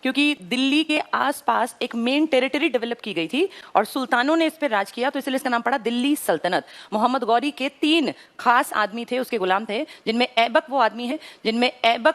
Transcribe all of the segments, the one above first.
क्योंकि दिल्ली के आसपास एक मेन टेरिटरी डेवलप की गई थी और सुल्तानों ने इस पर राज किया, तो इसलिए इसका नाम पड़ा दिल्ली सल्तनत। मोहम्मद गौरी के 3 खास आदमी थे, उसके गुलाम थे, जिनमें ऐबक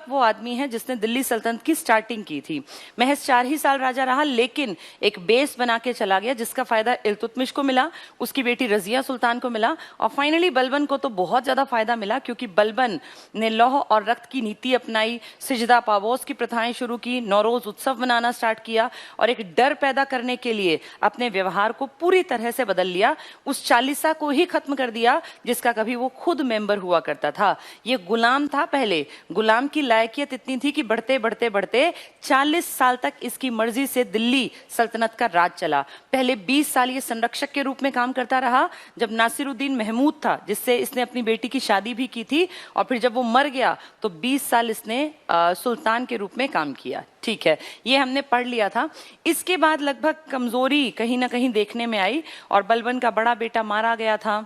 वो आदमी है जिसने दिल्ली सल्तनत की स्टार्टिंग की थी। महज 4 ही साल राजा रहा, लेकिन एक बेस बना के चला गया जिसका फायदा इल्तुतमिश को मिला, उसकी बेटी रजिया सुल्तान को मिला, और फाइनली बलबन को तो बहुत ज्यादा फायदा मिला, क्योंकि बलबन ने लौह और रक्त की नीति अपनाई, सिजदा पावोस की प्रथाएं शुरू की, नौरोज उत्सव मनाना स्टार्ट किया और एक डर पैदा करने के लिए अपने व्यवहार को पूरी तरह से बदल लिया। उस चालीसा को ही खत्म कर दिया जिसका कभी वो खुद मेंबर हुआ करता था। ये गुलाम था पहले, गुलाम की लायकियत इतनी थी कि बढ़ते बढ़ते बढ़ते 40 साल तक इसकी मर्जी से दिल्ली सल्तनत का राज चला। पहले 20 साल ये संरक्षक के रूप में काम करता रहा जब नासिरुद्दीन महमूद था, जिससे इसने अपनी बेटी की शादी भी की थी, और फिर जब वो मर गया तो 20 साल इसने सुल्तान के रूप में काम किया। ठीक है, ये हमने पढ़ लिया था। इसके बाद लगभग कमजोरी कहीं ना कहीं देखने में आई और बलबन का बड़ा बेटा मारा गया था।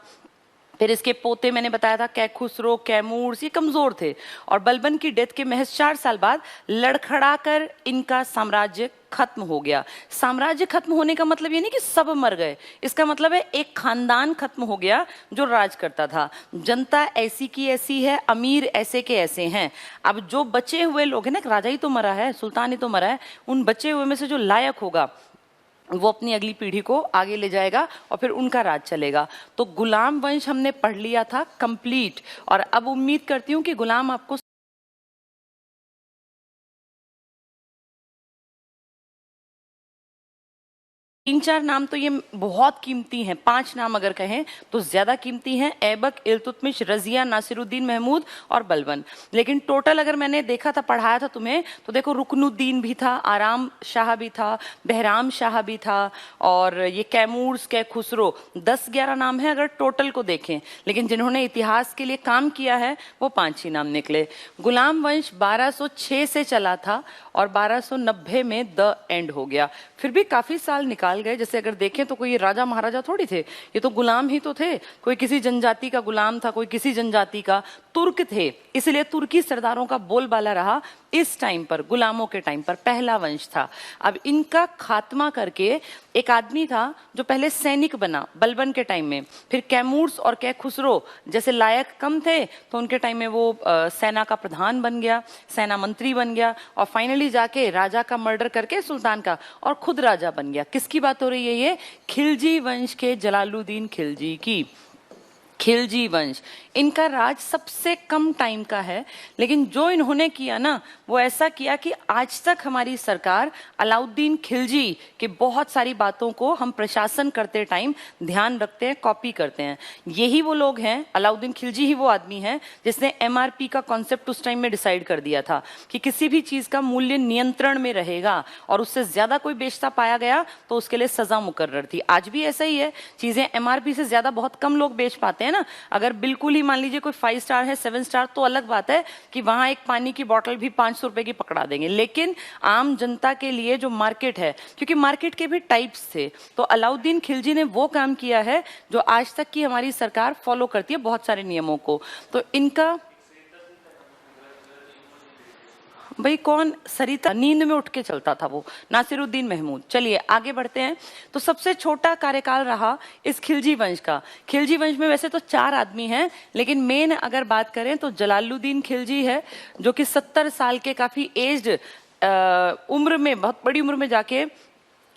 फिर इसके पोते मैंने बताया था कैखुसरो, कैमूर्स, ये कमजोर थे, और बलबन की डेथ के महज 4 साल बाद लड़खड़ाकर इनका साम्राज्य खत्म हो गया। साम्राज्य खत्म होने का मतलब ये नहीं कि सब मर गए, इसका मतलब है एक खानदान खत्म हो गया जो राज करता था। जनता ऐसी की ऐसी है, अमीर ऐसे के ऐसे हैं। अब जो बचे हुए लोग हैं ना, राजा ही तो मरा है, सुल्तान ही तो मरा है, उन बचे हुए में से जो लायक होगा वो अपनी अगली पीढ़ी को आगे ले जाएगा और फिर उनका राज चलेगा। तो गुलाम वंश हमने पढ़ लिया था कंप्लीट, और अब उम्मीद करती हूँ कि गुलाम आपको 3-4 नाम तो ये बहुत कीमती हैं, 5 नाम अगर कहें तो ज्यादा कीमती हैं, ऐबक, इल्तुतमिश, रजिया, नासिरुद्दीन महमूद और बलबन। लेकिन टोटल अगर मैंने देखा था, पढ़ाया था तुम्हें, तो देखो रुकनुद्दीन भी था, आराम शाह भी था, बहराम शाह भी था, और ये कैमूर्स, कैखुसरो, 10-11 नाम है अगर टोटल को देखें, लेकिन जिन्होंने इतिहास के लिए काम किया है वो 5 ही नाम निकले। गुलाम वंश 1206 से चला था और 1290 में द एंड हो गया। फिर भी काफी साल निकाल गए। जैसे अगर देखें तो कोई राजा महाराजा थोड़ी थे, ये तो गुलाम ही तो थे। कोई किसी जनजाति का गुलाम था, कोई किसी जनजाति का, तुर्क थे, इसलिए तुर्की सरदारों का बोलबाला रहा इस टाइम पर, गुलामों के टाइम पर पहला वंश था। अब इनका खात्मा करके एक आदमी था जो पहले सैनिक बना बलबन के टाइम में, फिर कैमूर्स और कैखुसरो जैसे लायक कम थे तो उनके टाइम में वो सेना का प्रधान बन गया, सेना मंत्री बन गया, और फाइनली जाके राजा का मर्डर करके सुल्तान का, और खुद राजा बन गया। किसकी बात हो रही है? ये खिलजी वंश के जलालुद्दीन खिलजी की। खिलजी वंश, इनका राज सबसे कम टाइम का है, लेकिन जो इन्होंने किया ना वो ऐसा किया कि आज तक हमारी सरकार अलाउद्दीन खिलजी के बहुत सारी बातों को हम प्रशासन करते टाइम ध्यान रखते हैं, कॉपी करते हैं। यही वो लोग हैं, अलाउद्दीन खिलजी ही वो आदमी है जिसने एमआरपी का कॉन्सेप्ट उस टाइम में डिसाइड कर दिया था कि किसी भी चीज का मूल्य नियंत्रण में रहेगा, और उससे ज्यादा कोई बेचता पाया गया तो उसके लिए सजा मुकर्रर थी। आज भी ऐसा ही है, चीजें एमआरपी से ज्यादा बहुत कम लोग बेच पाते हैं ना। अगर बिल्कुल ही मान लीजिए कोई 5 स्टार है, 7 स्टार, तो अलग बात है कि वहां एक पानी की बोतल भी 500 रुपए की पकड़ा देंगे, लेकिन आम जनता के लिए जो मार्केट है, क्योंकि मार्केट के भी टाइप्स थे, तो अलाउद्दीन खिलजी ने वो काम किया है जो आज तक की हमारी सरकार फॉलो करती है बहुत सारे नियमों को। तो इनका भाई कौन? सरिता, नींद में उठ के चलता था वो, नासिरुद्दीन महमूद। चलिए आगे बढ़ते हैं। तो सबसे छोटा कार्यकाल रहा इस खिलजी वंश का। खिलजी वंश में वैसे तो 4 आदमी हैं, लेकिन मेन अगर बात करें तो जलालुद्दीन खिलजी है, जो कि 70 साल के काफी एज्ड उम्र में, बहुत बड़ी उम्र में जाके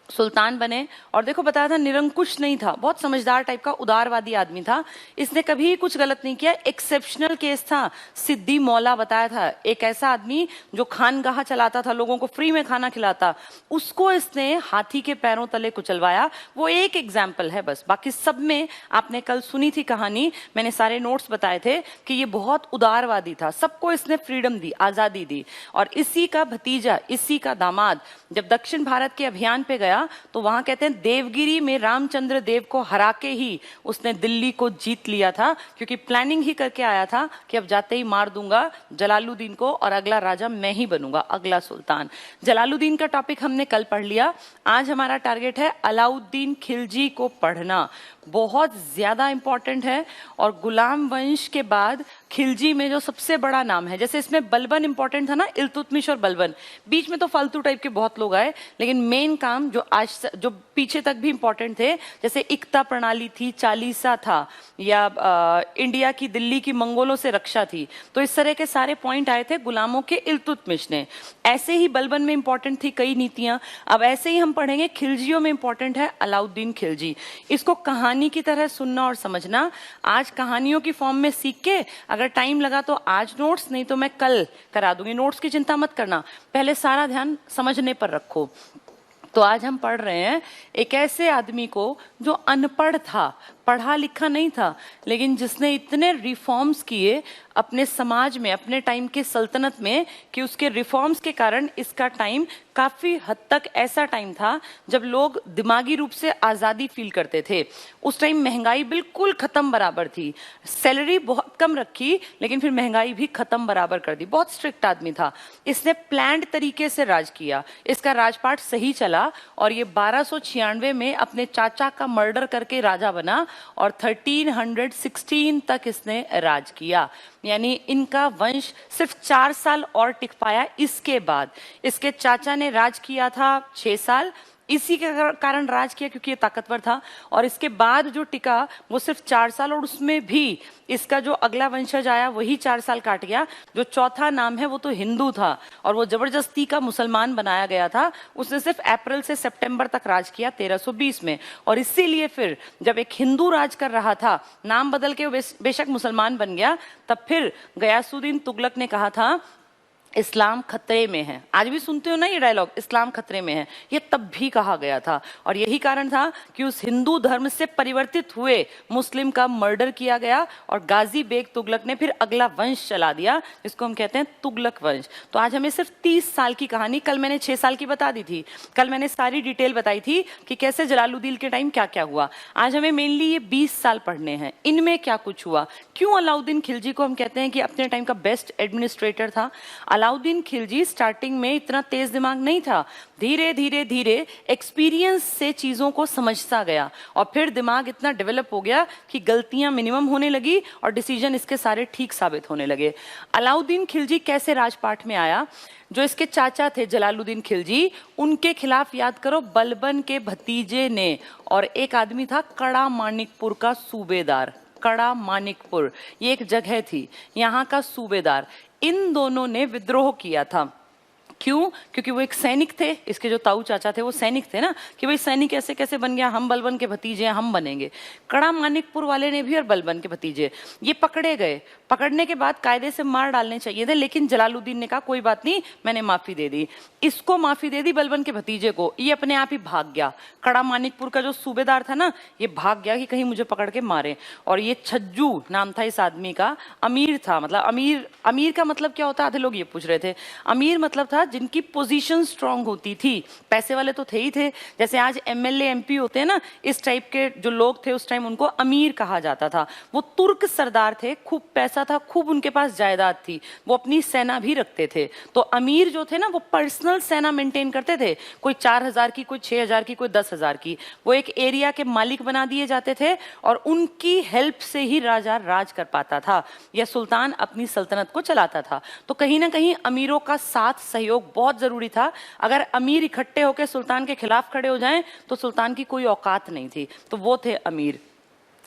सुल्तान बने। और देखो बताया था निरंकुश नहीं था, बहुत समझदार टाइप का उदारवादी आदमी था, इसने कभी कुछ गलत नहीं किया। एक्सेप्शनल केस था सिद्दी मौला, बताया था, एक ऐसा आदमी जो खानगाह चलाता था, लोगों को फ्री में खाना खिलाता, उसको इसने हाथी के पैरों तले कुचलवाया। वो एक एग्जाम्पल है बस, बाकी सब में आपने कल सुनी थी कहानी, मैंने सारे नोट्स बताए थे कि ये बहुत उदारवादी था, सबको इसने फ्रीडम दी, आजादी दी। और इसी का भतीजा, इसी का दामाद जब दक्षिण भारत के अभियान पे गया गया तो वहां कहते हैं देवगिरी में रामचंद्र देव को हरा के ही उसने दिल्ली को जीत लिया था, क्योंकि प्लानिंग ही करके आया था कि अब जाते ही मार दूंगा जलालुद्दीन को और अगला राजा मैं ही बनूंगा, अगला सुल्तान। जलालुद्दीन का टॉपिक हमने कल पढ़ लिया। आज हमारा टारगेट है अलाउद्दीन खिलजी को पढ़ना, बहुत ज्यादा इंपॉर्टेंट है। और गुलाम वंश के बाद खिलजी में जो सबसे बड़ा नाम है, जैसे इसमें बलबन इंपॉर्टेंट था ना, इल्तुतमिश और बलबन, बीच में तो फालतू टाइप के बहुत लोग आए, लेकिन मेन काम जो पीछे तक भी इंपॉर्टेंट थे, जैसे इक्ता प्रणाली थी, चालीसा था, या इंडिया की दिल्ली की मंगोलों से रक्षा थी, तो इस तरह के सारे पॉइंट आए थे गुलामों के इल्तुतमिश ने। ऐसे ही बलबन में इंपॉर्टेंट थी कई नीतियां। अब ऐसे ही हम पढ़ेंगे खिलजियों में इंपॉर्टेंट है अलाउद्दीन खिलजी। इसको कहानी की तरह सुनना और समझना। आज कहानियों की फॉर्म में सीख के, अगर टाइम लगा तो आज नोट्स, नहीं तो मैं कल करा दूंगी। नोट्स की चिंता मत करना, पहले सारा ध्यान समझने पर रखो। तो आज हम पढ़ रहे हैं एक ऐसे आदमी को जो अनपढ़ था, पढ़ा लिखा नहीं था, लेकिन जिसने इतने रिफॉर्म्स किए अपने समाज में, अपने टाइम के सल्तनत में, कि उसके रिफॉर्म्स के कारण इसका टाइम काफी हद तक ऐसा टाइम था जब लोग दिमागी रूप से आजादी फील करते थे। उस टाइम महंगाई बिल्कुल खत्म बराबर थी, सैलरी बहुत कम रखी लेकिन फिर महंगाई भी खत्म बराबर कर दी। बहुत स्ट्रिक्ट आदमी था। इसने प्लान्ड तरीके से राज किया, इसका राजपाट सही चला और ये 1296 में अपने चाचा का मर्डर करके राजा बना और 1316 तक इसने राज किया। यानी इनका वंश सिर्फ 4 साल और टिक पाया। इसके बाद इसके चाचा ने राज किया था 6 साल, इसी के कारण राज किया क्योंकि ये ताकतवर था, और इसके बाद जो टिका वो सिर्फ 4 साल, और उसमें भी इसका जो अगला वंशज आया वही 4 साल काट गया। जो चौथा नाम है वो तो हिंदू था और वो जबरदस्ती का मुसलमान बनाया गया था। उसने सिर्फ अप्रैल से सितंबर तक राज किया 1320 में, और इसीलिए फिर जब एक हिंदू राज कर रहा था, नाम बदल के बेशक मुसलमान बन गया, तब फिर गयासुद्दीन तुगलक ने कहा था इस्लाम खतरे में है। आज भी सुनते हो ना ये डायलॉग, इस्लाम खतरे में है, ये तब भी कहा गया था। और यही कारण था कि उस हिंदू धर्म से परिवर्तित हुए मुस्लिम का मर्डर किया गया और गाजी बेग तुगलक ने फिर अगला वंश चला दिया, जिसको हम कहते हैं तुगलक वंश। तो आज हमें सिर्फ 30 साल की कहानी, कल मैंने 6 साल की बता दी थी, कल मैंने सारी डिटेल बताई थी कि कैसे जलालुद्दीन के टाइम क्या क्या हुआ। आज हमें मेनली ये 20 साल पढ़ने हैं, इनमें क्या कुछ हुआ, क्यों अलाउद्दीन खिलजी को हम कहते हैं कि अपने टाइम का बेस्ट एडमिनिस्ट्रेटर था। अलाउद्दीन खिलजी स्टार्टिंग में इतना तेज दिमाग नहीं था, धीरे धीरे धीरे एक्सपीरियंस से चीजों को समझता गया और फिर दिमाग इतना डेवलप हो गया कि गलतियां मिनिमम होने लगी और डिसीजन इसके सारे ठीक साबित होने लगे। अलाउद्दीन खिलजी कैसे राजपाट में आया? जो इसके चाचा थे जलालुद्दीन खिलजी, उनके खिलाफ याद करो बलबन के भतीजे ने, और एक आदमी था कड़ा मानिकपुर का सूबेदार। कड़ा मानिकपुर ये एक जगह थी, यहाँ का सूबेदार, इन दोनों ने विद्रोह किया था। क्यों? क्योंकि वो एक सैनिक थे, इसके जो ताऊ चाचा थे वो सैनिक थे ना, कि भाई सैनिक ऐसे कैसे बन गया, हम बलबन के भतीजे हैं, हम बनेंगे। कड़ा मानिकपुर वाले ने भी और बलबन के भतीजे ये पकड़े गए। पकड़ने के बाद कायदे से मार डालने चाहिए थे, लेकिन जलालुद्दीन ने कहा कोई बात नहीं, मैंने माफी दे दी। इसको माफी दे दी बलबन के भतीजे को, ये अपने आप ही भाग गया। कड़ा मानिकपुर का जो सूबेदार था ना, ये भाग गया कि कहीं मुझे पकड़ के मारे। और ये छज्जू नाम था इस आदमी का, अमीर था। मतलब अमीर का मतलब क्या होता है, आधे लोग ये पूछ रहे थे। अमीर मतलब था जिनकी पोजीशन स्ट्रांग होती थी, पैसे वाले तो थे ही थे। जैसे आज एमएलए एमपी होते हैं ना, इस टाइप के जो लोग थे उस टाइम उनको अमीर कहा जाता था। वो तुर्क सरदार थे, खूब पैसा था, खूब उनके पास जायदाद थी, वो अपनी सेना भी रखते थे। तो अमीर जो थे ना, वो पर्सनल सेना मेंटेन करते थे, कोई 4000 की, कोई 6000 की, कोई 10,000 की। वो एक एरिया के मालिक बना दिए जाते थे और उनकी हेल्प से ही राजा राज कर पाता था या सुल्तान अपनी सल्तनत को चलाता था। तो कहीं ना कहीं अमीरों का साथ सहयोग बहुत जरूरी था। अगर अमीर इकट्ठे होकर सुल्तान के खिलाफ खड़े हो जाएं तो सुल्तान की कोई औकात नहीं थी। तो वो थे अमीर।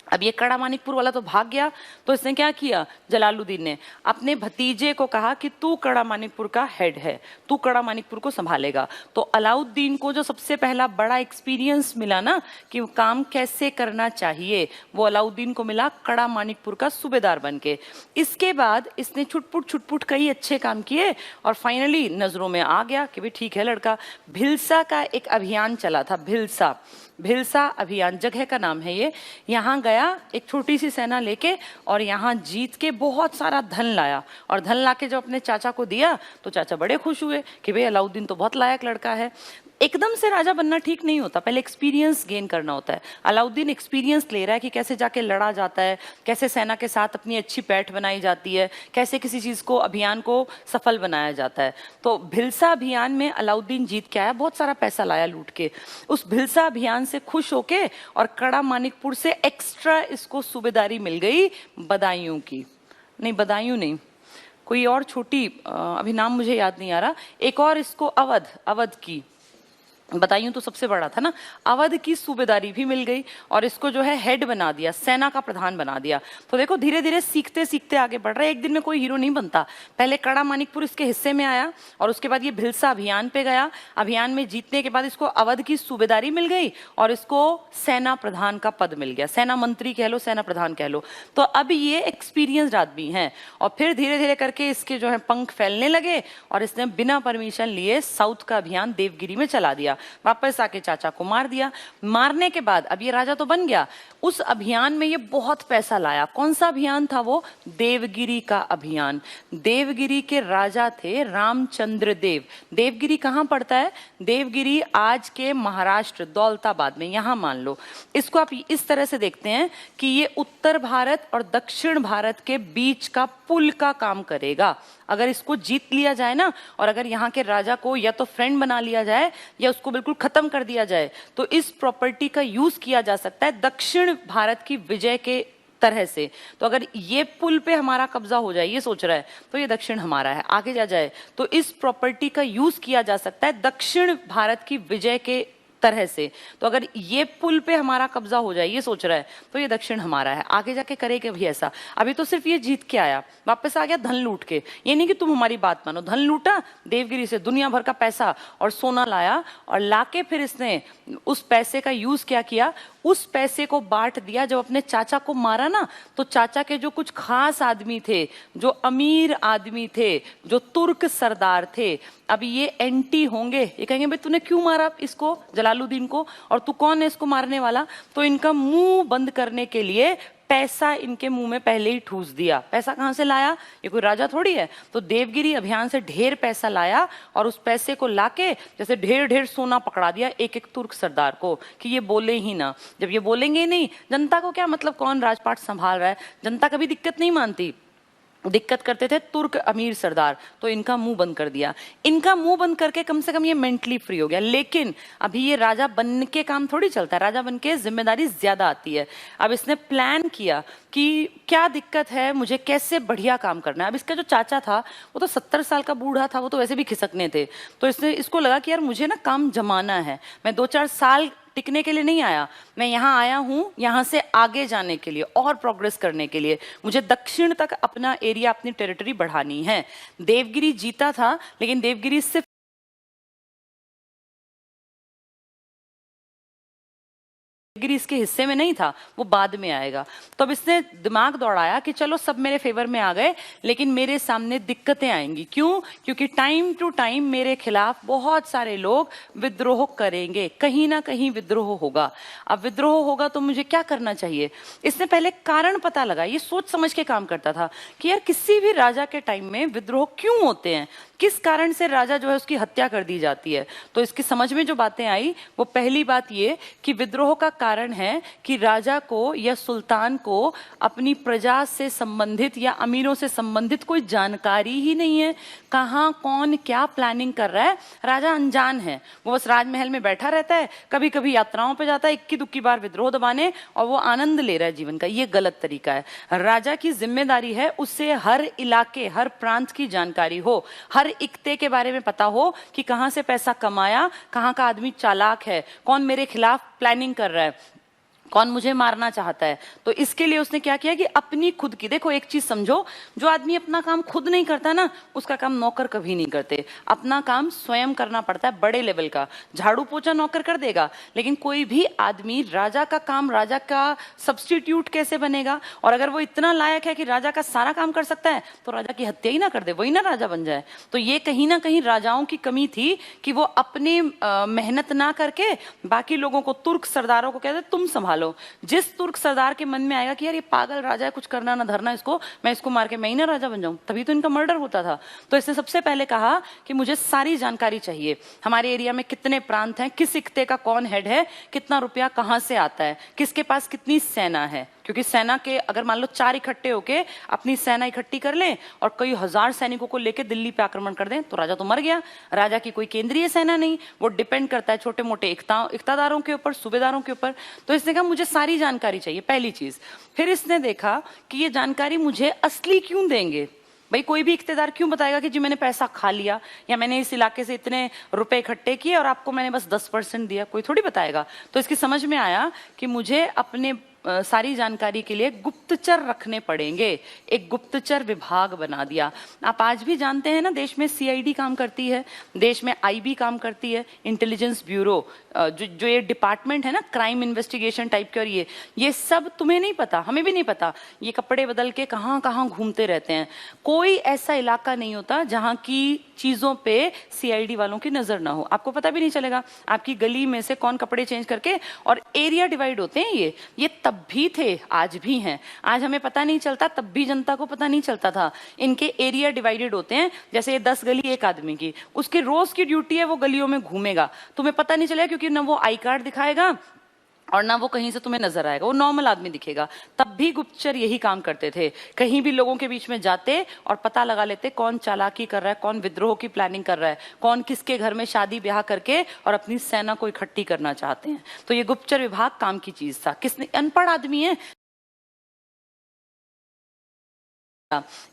अब ये कड़ा मानिकपुर वाला तो भाग गया, तो इसने क्या किया, जलालुद्दीन ने अपने भतीजे को कहा कि तू कड़ा मानिकपुर का हेड है, तू कड़ा मानिकपुर को संभालेगा। तो अलाउद्दीन को जो सबसे पहला बड़ा एक्सपीरियंस मिला ना कि काम कैसे करना चाहिए, वो अलाउद्दीन को मिला कड़ा मानिकपुर का सूबेदार बनके। इसके बाद इसने छुटपुट कई अच्छे काम किए और फाइनली नजरों में आ गया कि भाई ठीक है लड़का। भिलसा का एक अभियान चला था, भिलसा अभियान जगह का नाम है ये। यहाँ गया एक छोटी सी सेना लेके और यहाँ जीत के बहुत सारा धन लाया, और धन लाके जब अपने चाचा को दिया तो चाचा बड़े खुश हुए कि भाई अलाउद्दीन तो बहुत लायक लड़का है। एकदम से राजा बनना ठीक नहीं होता, पहले एक्सपीरियंस गेन करना होता है। अलाउद्दीन एक्सपीरियंस ले रहा है कि कैसे जाके लड़ा जाता है, कैसे सेना के साथ अपनी अच्छी पैठ बनाई जाती है, कैसे किसी चीज को, अभियान को सफल बनाया जाता है। तो भिलसा अभियान में अलाउद्दीन जीत के आया, बहुत सारा पैसा लाया लूट के। उस भिलसा अभियान से खुश होके और कड़ा मानिकपुर से एक्स्ट्रा इसको सूबेदारी मिल गई बदायूं की, नहीं बदायूं नहीं, कोई और छोटी, अभी नाम मुझे याद नहीं आ रहा, एक और इसको अवध की, बताइए तो सबसे बड़ा था ना, अवध की सूबेदारी भी मिल गई और इसको जो है हेड बना दिया, सेना का प्रधान बना दिया। तो देखो धीरे धीरे सीखते सीखते आगे बढ़ रहा है। एक दिन में कोई हीरो नहीं बनता। पहले कड़ा मानिकपुर इसके हिस्से में आया और उसके बाद ये भिलसा अभियान पे गया। अभियान में जीतने के बाद इसको अवध की सूबेदारी मिल गई और इसको सेना प्रधान का पद मिल गया, सेना मंत्री कह लो, सेना प्रधान कह लो। तो अब ये एक्सपीरियंस्ड आदमी है और फिर धीरे धीरे करके इसके जो है पंख फैलने लगे और इसने बिना परमिशन लिए साउथ का अभियान देवगिरी में चला दिया। वापस आके चाचा को मार दिया। मारने के बाद अब ये राजा तो बन गया। उस अभियान में ये बहुत पैसा लाया। कौन सा अभियान था वो? देवगिरी का अभियान। देवगिरी के राजा थे रामचंद्र देव। देवगिरी कहां पड़ता है? देवगिरी आज के महाराष्ट्र दौलताबाद में, यहां मान लो। इसको आप इस तरह से देखते हैं कि ये उत्तर भारत और दक्षिण भारत के बीच का पुल का काम करेगा। अगर इसको जीत लिया जाए ना, और अगर यहाँ के राजा को या तो फ्रेंड बना लिया जाए या उसको बिल्कुल खत्म कर दिया जाए, तो इस प्रॉपर्टी का यूज किया जा सकता है दक्षिण भारत की विजय के तरह से। तो अगर ये पुल पे हमारा कब्जा हो जाए, ये सोच रहा है, तो ये दक्षिण हमारा है। आगे जा जाए तो इस प्रॉपर्टी का यूज किया जा सकता है दक्षिण भारत की विजय के तरह से। तो अगर ये पुल पे हमारा कब्जा हो जाए, ये सोच रहा है, तो ये दक्षिण हमारा है। आगे जाके करेगा भी ऐसा। अभी तो सिर्फ ये जीत के आया, वापस आ गया धन लूट के। ये नहीं कि तुम हमारी बात मानो, धन लूटा देवगिरी से, दुनिया भर का पैसा और सोना लाया और लाके फिर इसने उस पैसे का यूज क्या किया? उस पैसे को बांट दिया। जब अपने चाचा को मारा ना, तो चाचा के जो कुछ खास आदमी थे, जो अमीर आदमी थे, जो तुर्क सरदार थे, अभी ये एंटी होंगे। ये कहेंगे भाई तूने क्यों मारा इसको, जलालुद्दीन को, और तू कौन है इसको मारने वाला? तो इनका मुंह बंद करने के लिए पैसा इनके मुंह में पहले ही ठूस दिया। पैसा कहां से लाया? ये कोई राजा थोड़ी है। तो देवगिरी अभियान से ढेर पैसा लाया और उस पैसे को लाके जैसे ढेर ढेर सोना पकड़ा दिया एक एक तुर्क सरदार को कि ये बोले ही ना। जब ये बोलेंगे ही नहीं, जनता को क्या मतलब कौन राजपाट संभाल रहा है? जनता कभी दिक्कत नहीं मानती, दिक्कत करते थे तुर्क अमीर सरदार। तो इनका मुंह बंद कर दिया। इनका मुंह बंद करके कम से कम ये मेंटली फ्री हो गया। लेकिन अभी ये राजा बन के काम थोड़ी चलता है, राजा बन के जिम्मेदारी ज्यादा आती है। अब इसने प्लान किया कि क्या दिक्कत है, मुझे कैसे बढ़िया काम करना है। अब इसका जो चाचा था वो तो 70 साल का बूढ़ा था, वो तो वैसे भी खिसकने थे। तो इसको लगा कि यार मुझे ना काम जमाना है, मैं 2-4 साल टिकने के लिए नहीं आया, मैं यहाँ आया हूँ यहाँ से आगे जाने के लिए और प्रोग्रेस करने के लिए। मुझे दक्षिण तक अपना एरिया, अपनी टेरिटरी बढ़ानी है। देवगिरी जीता था, लेकिन देवगिरी सिर्फ देवगिरी इसके हिस्से में नहीं था, वो बाद में आएगा। तो अब इसने दिमाग दौड़ाया कि चलो सब मेरे फेवर में आ गए, लेकिन मेरे सामने दिक्कतें आएंगी। क्यों? क्योंकि टाइम टू टाइम मेरे खिलाफ बहुत सारे लोग विद्रोह करेंगे, कहीं ना कहीं विद्रोह होगा। अब विद्रोह होगा तो मुझे क्या करना चाहिए? इसने पहले कारण पता लगा। ये सोच समझ के काम करता था कि यार किसी भी राजा के टाइम में विद्रोह क्यों होते हैं, किस कारण से राजा जो है उसकी हत्या कर दी जाती है। तो इसकी समझ में जो बातें आई, वो पहली बात ये कि विद्रोह का कारण है कि राजा को या सुल्तान को अपनी प्रजा से संबंधित या अमीरों से संबंधित कोई जानकारी ही नहीं है। कहाँ कौन क्या प्लानिंग कर रहा है, राजा अनजान है। वो बस राजमहल में बैठा रहता है, कभी कभी यात्राओं पे जाता है, इक्की दुक्की बार विद्रोह दबाने, और वो आनंद ले रहा है जीवन का। ये गलत तरीका है। राजा की जिम्मेदारी है उससे हर इलाके, हर प्रांत की जानकारी हो, हर इक्ते के बारे में पता हो कि कहां से पैसा कमाया, कहां का आदमी चालाक है, कौन मेरे खिलाफ प्लानिंग कर रहा है, कौन मुझे मारना चाहता है। तो इसके लिए उसने क्या किया कि अपनी खुद की, देखो एक चीज समझो, जो आदमी अपना काम खुद नहीं करता ना, उसका काम नौकर कभी नहीं करते। अपना काम स्वयं करना पड़ता है, बड़े लेवल का। झाड़ू पोछा नौकर कर देगा, लेकिन कोई भी आदमी राजा का काम, राजा का सब्स्टिट्यूट कैसे बनेगा? और अगर वो इतना लायक है कि राजा का सारा काम कर सकता है, तो राजा की हत्या ही ना कर दे, वही ना राजा बन जाए। तो ये कहीं ना कहीं राजाओं की कमी थी कि वो अपनी मेहनत ना करके बाकी लोगों को, तुर्क सरदारों को कहते तुम संभालो लो, जिस तुर्क सरदार के मन में आएगा कि यार ये पागल राजा है, कुछ करना ना धरना इसको, मैं इसको मार के मैं ही ना राजा बन जाऊं, तभी तो इनका मर्डर होता था। तो इसने सबसे पहले कहा कि मुझे सारी जानकारी चाहिए, हमारे एरिया में कितने प्रांत हैं, किस इक्ते का कौन हेड है, कितना रुपया कहाँ से आता है, किसके पास कितनी सेना है, क्योंकि सेना के अगर मान लो 4 इकट्ठे होके अपनी सेना इकट्ठी कर लें और कई हजार सैनिकों को लेकर दिल्ली पे आक्रमण कर दें तो राजा तो मर गया। राजा की कोई केंद्रीय सेना नहीं, वो डिपेंड करता है छोटे मोटे इक्तादारों के ऊपर, सूबेदारों के ऊपर। तो इसने कहा मुझे सारी जानकारी चाहिए, पहली चीज। फिर इसने देखा कि ये जानकारी मुझे असली क्यों देंगे, भाई कोई भी इख्तेदार क्यों बताएगा कि जी मैंने पैसा खा लिया या मैंने इस इलाके से इतने रुपए इकट्ठे किए और आपको मैंने बस 10% दिया, कोई थोड़ी बताएगा। तो इसकी समझ में आया कि मुझे अपने सारी जानकारी के लिए गुप्तचर रखने पड़ेंगे, एक गुप्तचर विभाग बना दिया। आप आज भी जानते हैं ना, देश में सीआईडी काम करती है, देश में आईबी काम करती है, इंटेलिजेंस ब्यूरो, जो ये डिपार्टमेंट है ना, क्राइम इन्वेस्टिगेशन टाइप के, और ये सब तुम्हें नहीं पता, हमें भी नहीं पता, ये कपड़े बदल के कहाँ कहाँ घूमते रहते हैं। कोई ऐसा इलाका नहीं होता जहाँ की चीजों पे सीआईडी वालों की नजर ना हो, आपको पता भी नहीं चलेगा आपकी गली में से कौन कपड़े चेंज करके। और एरिया डिवाइड होते हैं ये तब भी थे, आज भी हैं। आज हमें पता नहीं चलता, तब भी जनता को पता नहीं चलता था। इनके एरिया डिवाइडेड होते हैं, जैसे ये 10 गली एक आदमी की, उसकी रोज की ड्यूटी है वो गलियों में घूमेगा, तुम्हें पता नहीं चलेगा क्योंकि ना वो आई कार्ड दिखाएगा और ना वो कहीं से तुम्हें नजर आएगा, वो नॉर्मल आदमी दिखेगा। तब भी गुप्तचर यही काम करते थे, कहीं भी लोगों के बीच में जाते और पता लगा लेते कौन चालाकी कर रहा है, कौन विद्रोह की प्लानिंग कर रहा है, कौन किसके घर में शादी ब्याह करके और अपनी सेना को इकट्ठी करना चाहते हैं। तो ये गुप्तचर विभाग काम की चीज था। किसने, अनपढ़ आदमी है,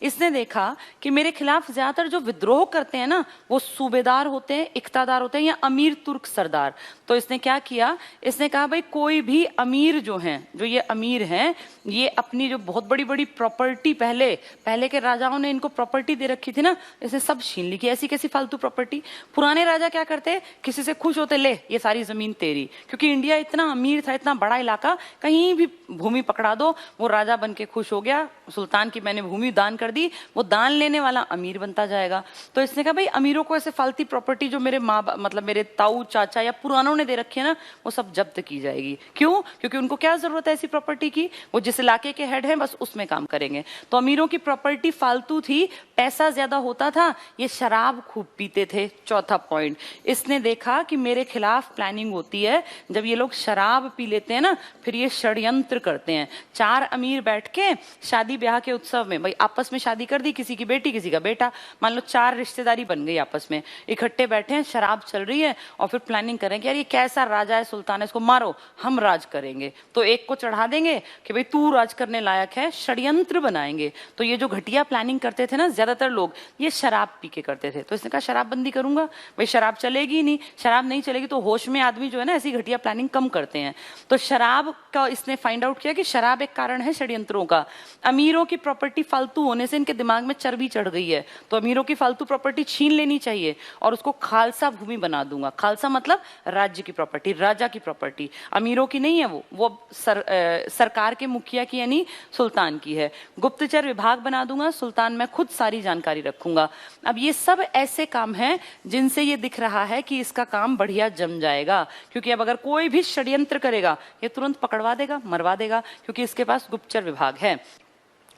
इसने देखा कि मेरे खिलाफ ज्यादातर जो विद्रोह करते हैं ना वो सूबेदार होते हैं, इख्तादार होते हैं या अमीर तुर्क सरदार। तो इसने क्या किया, इसने कहा भाई कोई भी अमीर जो हैं, जो ये अमीर हैं, ये अपनी जो बहुत बड़ी बड़ी प्रॉपर्टी, पहले के राजाओं ने इनको प्रॉपर्टी दे रखी थी ना, इसने सब छीन ली। कि ऐसी कैसी फालतू प्रॉपर्टी। पुराने राजा क्या करते, किसी से खुश होते, ले ये सारी जमीन तेरी, क्योंकि इंडिया इतना अमीर था, इतना बड़ा इलाका, कहीं भी भूमि पकड़ा दो वो राजा बन के खुश हो गया, सुल्तान की मैंने भूमि दान कर दी, वो दान लेने वाला अमीर बनता जाएगा। तो इसने कहा भाई अमीरों को ऐसे फालतू प्रॉपर्टी जो मेरे मतलब मेरे ताऊ चाचा या पुरानों ने दे रखी है ना, वो सब जब्त की जाएगी। क्यों? क्योंकि उनको क्या जरूरत है ऐसी प्रॉपर्टी की, वो जिस इलाके के हेड हैं बस उसमें काम करेंगे। तो अमीरों की प्रॉपर्टी फालतू थी, पैसा ज्यादा होता था, ये शराब खूब पीते थे। चौथा पॉइंट, इसने देखा कि मेरे खिलाफ प्लानिंग होती है, जब ये लोग शराब पी लेते हैं ना फिर ये षड्यंत्र करते हैं। 4 अमीर बैठ के शादी ब्याह के उत्सव में, भाई आपस में शादी कर दी, किसी की बेटी किसी का बेटा, मान लो 4 रिश्तेदारी बन गई, आपस में इकट्ठे बैठे हैं, शराब चल रही है और फिर प्लानिंग करेंगे यार ये कैसा राजा है, सुल्तान है, इसको मारो, हम राज करेंगे। तो एक को चढ़ा देंगे कि भाई तू राज करने लायक है, षड्यंत्र बनाएंगे। तो ये जो घटिया प्लानिंग करते थे ना ज्यादातर लोग, ये शराब पी के करते थे। तो इसने कहा शराबबंदी करूंगा, भाई शराब चलेगी ही नहीं, शराब नहीं चलेगी तो होश में आदमी जो है ना ऐसी घटिया प्लानिंग कम करते हैं। तो शराब का इसने फाइंड आउट किया कि शराब एक कारण है षड्यंत्रों का। अमीरों की प्रॉपर्टी फालतू होने से इनके दिमाग में चर्बी चढ़ गई है, तो अमीरों की फालतू प्रॉपर्टी छीन लेनी चाहिए और उसको खालसा भूमि बना दूंगा। खालसा मतलब राज्य की प्रॉपर्टी, राजा की प्रॉपर्टी, अमीरों की नहीं है, वो सरकार के मुखिया की यानी सुल्तान की है। गुप्तचर विभाग बना दूंगा, सुल्तान मैं खुद सारी जानकारी रखूंगा। अब ये सब ऐसे काम हैं जिनसे ये दिख रहा है कि इसका काम बढ़िया जम जाएगा, क्योंकि अब अगर कोई भी षड्यंत्र करेगा ये तुरंत पकड़वा देगा, मरवा देगा, क्योंकि इसके पास गुप्तचर विभाग है।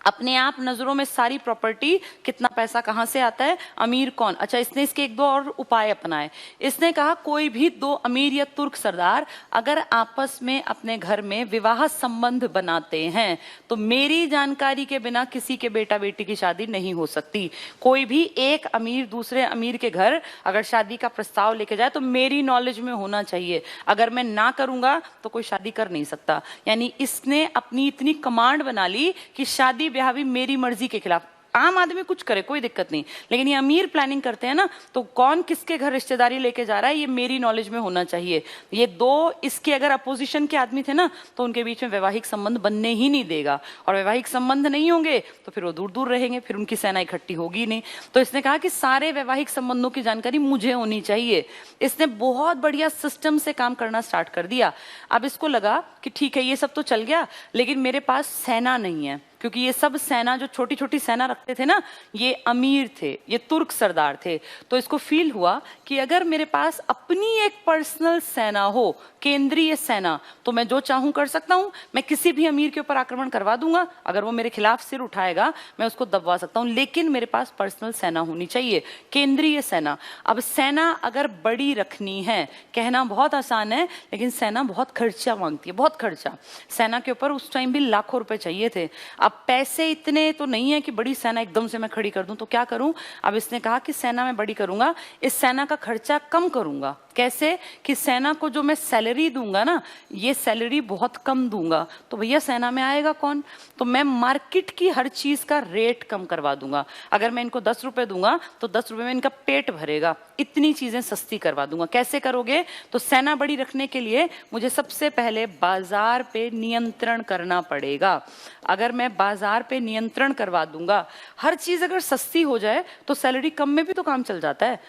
अपने आप नजरों में सारी प्रॉपर्टी, कितना पैसा कहां से आता है, अमीर कौन। अच्छा, इसने इसके 1-2 और उपाय अपनाए। इसने कहा कोई भी 2 अमीर या तुर्क सरदार अगर आपस में अपने घर में विवाह संबंध बनाते हैं तो मेरी जानकारी के बिना किसी के बेटा बेटी की शादी नहीं हो सकती। कोई भी एक अमीर दूसरे अमीर के घर अगर शादी का प्रस्ताव लेके जाए तो मेरी नॉलेज में होना चाहिए, अगर मैं ना करूंगा तो कोई शादी कर नहीं सकता। यानी इसने अपनी इतनी कमांड बना ली कि शादी ब्याह भी मेरी मर्जी के खिलाफ। आम आदमी कुछ करे कोई दिक्कत नहीं, लेकिन ये अमीर प्लानिंग करते हैं ना, तो कौन किसके घर रिश्तेदारी लेके जा रहा है ये मेरी नॉलेज में होना चाहिए। ये 2 इसके अगर अपोजिशन के आदमी थे ना तो उनके बीच में वैवाहिक संबंध बनने ही नहीं देगा, और वैवाहिक संबंध नहीं होंगे तो फिर वो दूर दूर रहेंगे, फिर उनकी सेना इकट्ठी होगी नहीं। तो इसने कहा कि सारे वैवाहिक संबंधों की जानकारी मुझे होनी चाहिए। इसने बहुत बढ़िया सिस्टम से काम करना स्टार्ट कर दिया। अब इसको लगा कि ठीक है ये सब तो चल गया, लेकिन मेरे पास सेना नहीं है, क्योंकि ये सब सेना, जो छोटी छोटी सेना रखते थे ना, ये अमीर थे, ये तुर्क सरदार थे। तो इसको फील हुआ कि अगर मेरे पास अपनी एक पर्सनल सेना हो, केंद्रीय सेना, तो मैं जो चाहूं कर सकता हूं। मैं किसी भी अमीर के ऊपर आक्रमण करवा दूंगा, अगर वो मेरे खिलाफ सिर उठाएगा मैं उसको दबवा सकता हूं, लेकिन मेरे पास पर्सनल सेना होनी चाहिए, केंद्रीय सेना। अब सेना अगर बड़ी रखनी है, कहना बहुत आसान है, लेकिन सेना बहुत खर्चा मांगती है, बहुत खर्चा। सेना के ऊपर उस टाइम भी लाखों रुपए चाहिए थे। अब पैसे इतने तो नहीं है कि बड़ी सेना एकदम से मैं खड़ी कर दूं, तो क्या करूं? अब इसने कहा कि सेना मैं बड़ी करूंगा, इस सेना का खर्चा कम करूंगा। कैसे? कि सेना को जो मैं सैलरी दूंगा ना, ये सैलरी बहुत कम दूंगा, तो भैया सेना में आएगा कौन? तो मैं मार्केट की हर चीज का रेट कम करवा दूंगा। अगर मैं इनको 10 रुपए दूंगा तो 10 रुपए में इनका पेट भरेगा, इतनी चीजें सस्ती करवा दूंगा। कैसे करोगे? तो सेना बड़ी रखने के लिए मुझे सबसे पहले बाजार पे नियंत्रण करना पड़ेगा। अगर मैं बाजार पे नियंत्रण करवा दूंगा, हर चीज अगर सस्ती हो जाए तो सैलरी कम में भी तो काम चल जाता है।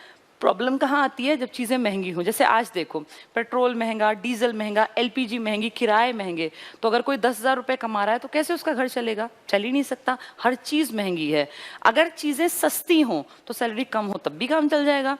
प्रॉब्लम कहाँ आती है? जब चीज़ें महंगी हो। जैसे आज देखो, पेट्रोल महंगा, डीजल महंगा, एलपीजी महंगी, किराए महंगे। तो अगर कोई 10,000 रुपये कमा रहा है तो कैसे उसका घर चलेगा? चल ही नहीं सकता, हर चीज़ महंगी है। अगर चीज़ें सस्ती हों तो सैलरी कम हो तब भी काम चल जाएगा।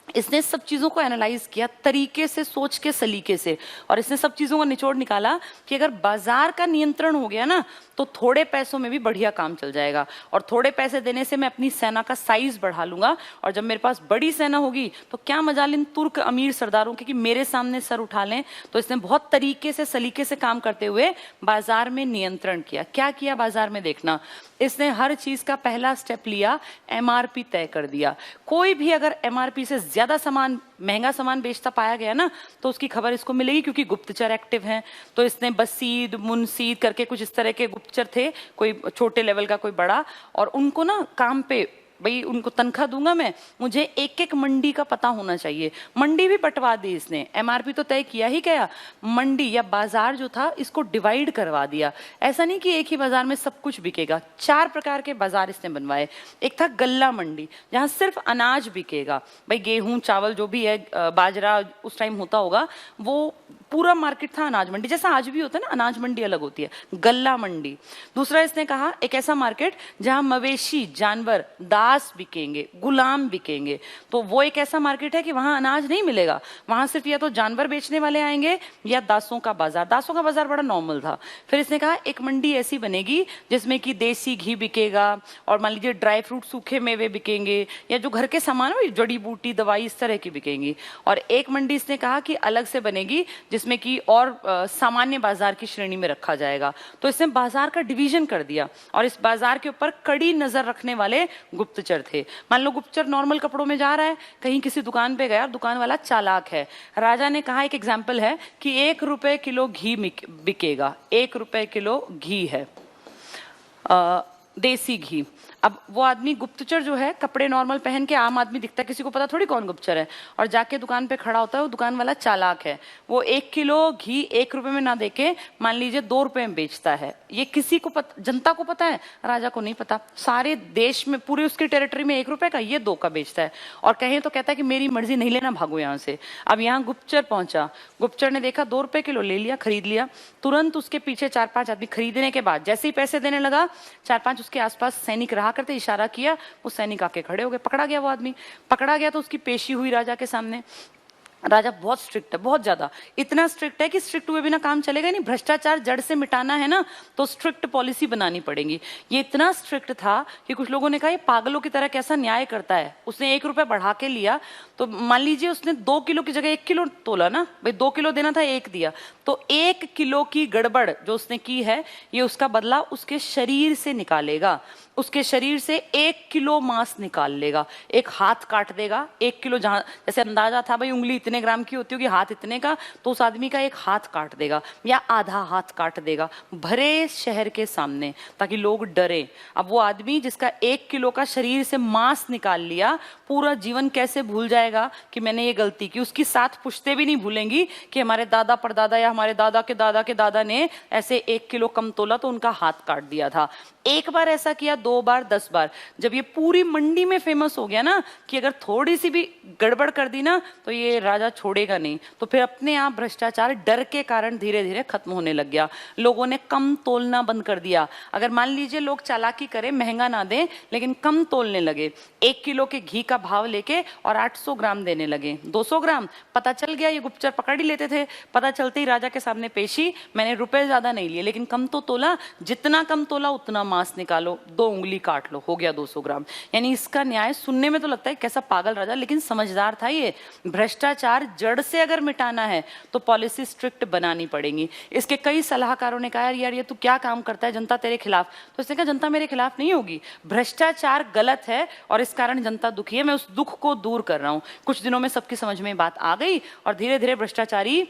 इसने सब चीज़ों को एनालाइज किया तरीके से, सोच के, सलीके से, और इसने सब चीज़ों का निचोड़ निकाला कि अगर बाजार का नियंत्रण हो गया ना, तो थोड़े पैसों में भी बढ़िया काम चल जाएगा। और थोड़े पैसे देने से मैं अपनी सेना का साइज बढ़ा लूंगा, और जब मेरे पास बड़ी सेना होगी तो क्या मजाल इन तुर्क अमीर सरदारों के कि मेरे सामने सर उठा लें। तो इसने बहुत तरीके से, सलीके से काम करते हुए बाजार में नियंत्रण किया। क्या किया बाजार में? देखना, इसने हर चीज का पहला स्टेप लिया, एमआरपी तय कर दिया। कोई भी अगर एमआरपी से ज्यादा सामान, महंगा सामान बेचता पाया गया ना, तो उसकी खबर इसको मिलेगी, क्योंकि गुप्तचर एक्टिव हैं। तो इसने बसीद, मुनसीद करके कुछ इस तरह के गुप्तचर थे, कोई छोटे लेवल का, कोई बड़ा, और उनको ना काम पे, भाई उनको तनख्वाह दूंगा मैं, मुझे एक एक मंडी का पता होना चाहिए। मंडी भी बंटवा दी इसने, एमआरपी तो तय किया ही गया, मंडी या बाजार जो था इसको डिवाइड करवा दिया। ऐसा नहीं कि एक ही बाजार में सब कुछ बिकेगा, 4 प्रकार के बाजार इसने बनवाए। एक था गल्ला मंडी, जहां सिर्फ अनाज बिकेगा, भाई गेहूं, चावल जो भी है, बाजरा उस टाइम होता होगा, वो पूरा मार्केट था अनाज मंडी, जैसा आज भी होता है ना, अनाज मंडी अलग होती है, गल्ला मंडी। दूसरा इसने कहा एक ऐसा मार्केट जहां मवेशी, जानवर, दास बिकेंगे, गुलाम बिकेंगे। तो वो एक ऐसा मार्केट है कि वहां अनाज नहीं मिलेगा, वहां सिर्फ या तो जानवर बेचने वाले आएंगे या दासों का बाजार। दासों का बाजार बड़ा नॉर्मल था। फिर इसने कहा एक मंडी ऐसी बनेगी जिसमें कि देसी घी बिकेगा, और मान लीजिए ड्राई फ्रूट, सूखे मेवे बिकेंगे, या जो घर के सामान है, जड़ी बूटी, दवाई, इस तरह की बिकेंगी। और एक मंडी इसने कहा कि अलग से बनेगी जिसमें कि और सामान्य बाजार की श्रेणी में रखा जाएगा। तो इसने बाजार का डिवीजन कर दिया, और इस बाजार के ऊपर कड़ी नजर रखने वाले गुप्तचर थे। मान लो गुप्तचर नॉर्मल कपड़ों में जा रहा है, कहीं किसी दुकान पे गया, दुकान वाला चालाक है। राजा ने कहा, एक एग्जाम्पल है कि 1 रुपए किलो घी बिकेगा, 1 रुपए किलो घी है, देसी घी। अब वो आदमी गुप्तचर जो है, कपड़े नॉर्मल पहन के आम आदमी दिखता है, किसी को पता थोड़ी कौन गुप्तचर है, और जाके दुकान पे खड़ा होता है। वो दुकान वाला चालाक है, वो 1 किलो घी 1 रुपए में ना देके मान लीजिए 2 रुपए में बेचता है। ये किसी को पता, जनता को पता है, राजा को नहीं पता। सारे देश में, पूरे उसकी टेरिटरी में 1 रुपए का, ये 2 का बेचता है, और कहें तो कहता है कि मेरी मर्जी, नहीं लेना, भागो यहाँ से। अब यहाँ गुप्तचर पहुंचा, गुप्तचर ने देखा 2 रुपए किलो, ले लिया, खरीद लिया। तुरंत उसके पीछे 4-5 आदमी, खरीदने के बाद जैसे ही पैसे देने लगा, 4-5 उसके आसपास सैनिक रहा करते, इशारा किया, वो सैनिक आके खड़े हो गए। पकड़ा गया, वो आदमी पकड़ा गया तो उसकी पेशी हुई राजा के सामने। राजा बहुत स्ट्रिक्ट है, बहुत ज्यादा, इतना स्ट्रिक्ट है कि स्ट्रिक्ट हुए बिना काम चलेगा नहीं। भ्रष्टाचार जड़ से मिटाना है ना, तो स्ट्रिक्ट पॉलिसी बनानी पड़ेगी। ये इतना स्ट्रिक्ट था कि कुछ लोगों ने कहा ये पागलों की तरह कैसा न्याय करता है। उसने 1 रुपए बढ़ा के लिया, तो मान लीजिए उसने 2 किलो की जगह 1 किलो तोला ना, भाई 2 किलो देना था, 1 दिया, तो 1 किलो की गड़बड़ जो उसने की है, ये उसका बदला उसके शरीर से निकालेगा। उसके शरीर से 1 किलो मांस निकाल लेगा, एक हाथ काट देगा। 1 किलो, जहां जैसे अंदाजा था भाई उंगली इतने ग्राम की होती होगी, हाथ इतने का, तो उस आदमी का एक हाथ काट देगा या आधा हाथ काट देगा भरे शहर के सामने, ताकि लोग डरे। अब वो आदमी जिसका 1 किलो का शरीर से मांस निकाल लिया, पूरा जीवन कैसे भूल जाएगा कि मैंने ये गलती की। उसकी 7 पुश्तें भी नहीं भूलेंगी कि हमारे दादा परदादा या हमारे दादा के दादा ने ऐसे 1 किलो कम तोला तो उनका हाथ काट दिया था। एक बार ऐसा किया, 2 बार, 10 बार, जब ये पूरी मंडी में फेमस हो गया ना कि अगर थोड़ी सी भी गड़बड़ कर दी ना तो ये राजा छोड़ेगा नहीं, तो फिर अपने आप भ्रष्टाचार डर के कारण धीरे धीरे खत्म होने लग गया। लोगों ने कम तोलना बंद कर दिया। अगर मान लीजिए लोग चालाकी करें, महंगा ना दें, लेकिन कम तोलने लगे। 1 किलो के घी का भाव लेके और 800 ग्राम देने लगे, 200 ग्राम। पता चल गया, ये गुप्तचर पकड़ ही लेते थे। पता चलते ही राजा के सामने पेशी, मैंने रुपए ज्यादा नहीं लिए लेकिन कम तो तोला, जितना कम तोला उतना मांस निकालो, 2 उंगली काट लो, हो गया 200 ग्राम। यानी इसका न्याय सुनने में तो लगता है कैसा पागल राजा, लेकिन समझदार था ये। भ्रष्टाचार जड़ से अगर मिटाना है तो पॉलिसी स्ट्रिक्ट बनानी पड़ेगी। इसके कई सलाहकारों ने कहा यार ये तू क्या काम करता है, जनता तेरे खिलाफ। तो इसने कहा जनता मेरे खिलाफ नहीं होगी, भ्रष्टाचार गलत है और इस कारण जनता दुखी है, मैं उस दुख को दूर कर रहा हूं। कुछ दिनों में सबकी समझ में बात आ गई और धीरे धीरे भ्रष्टाचारी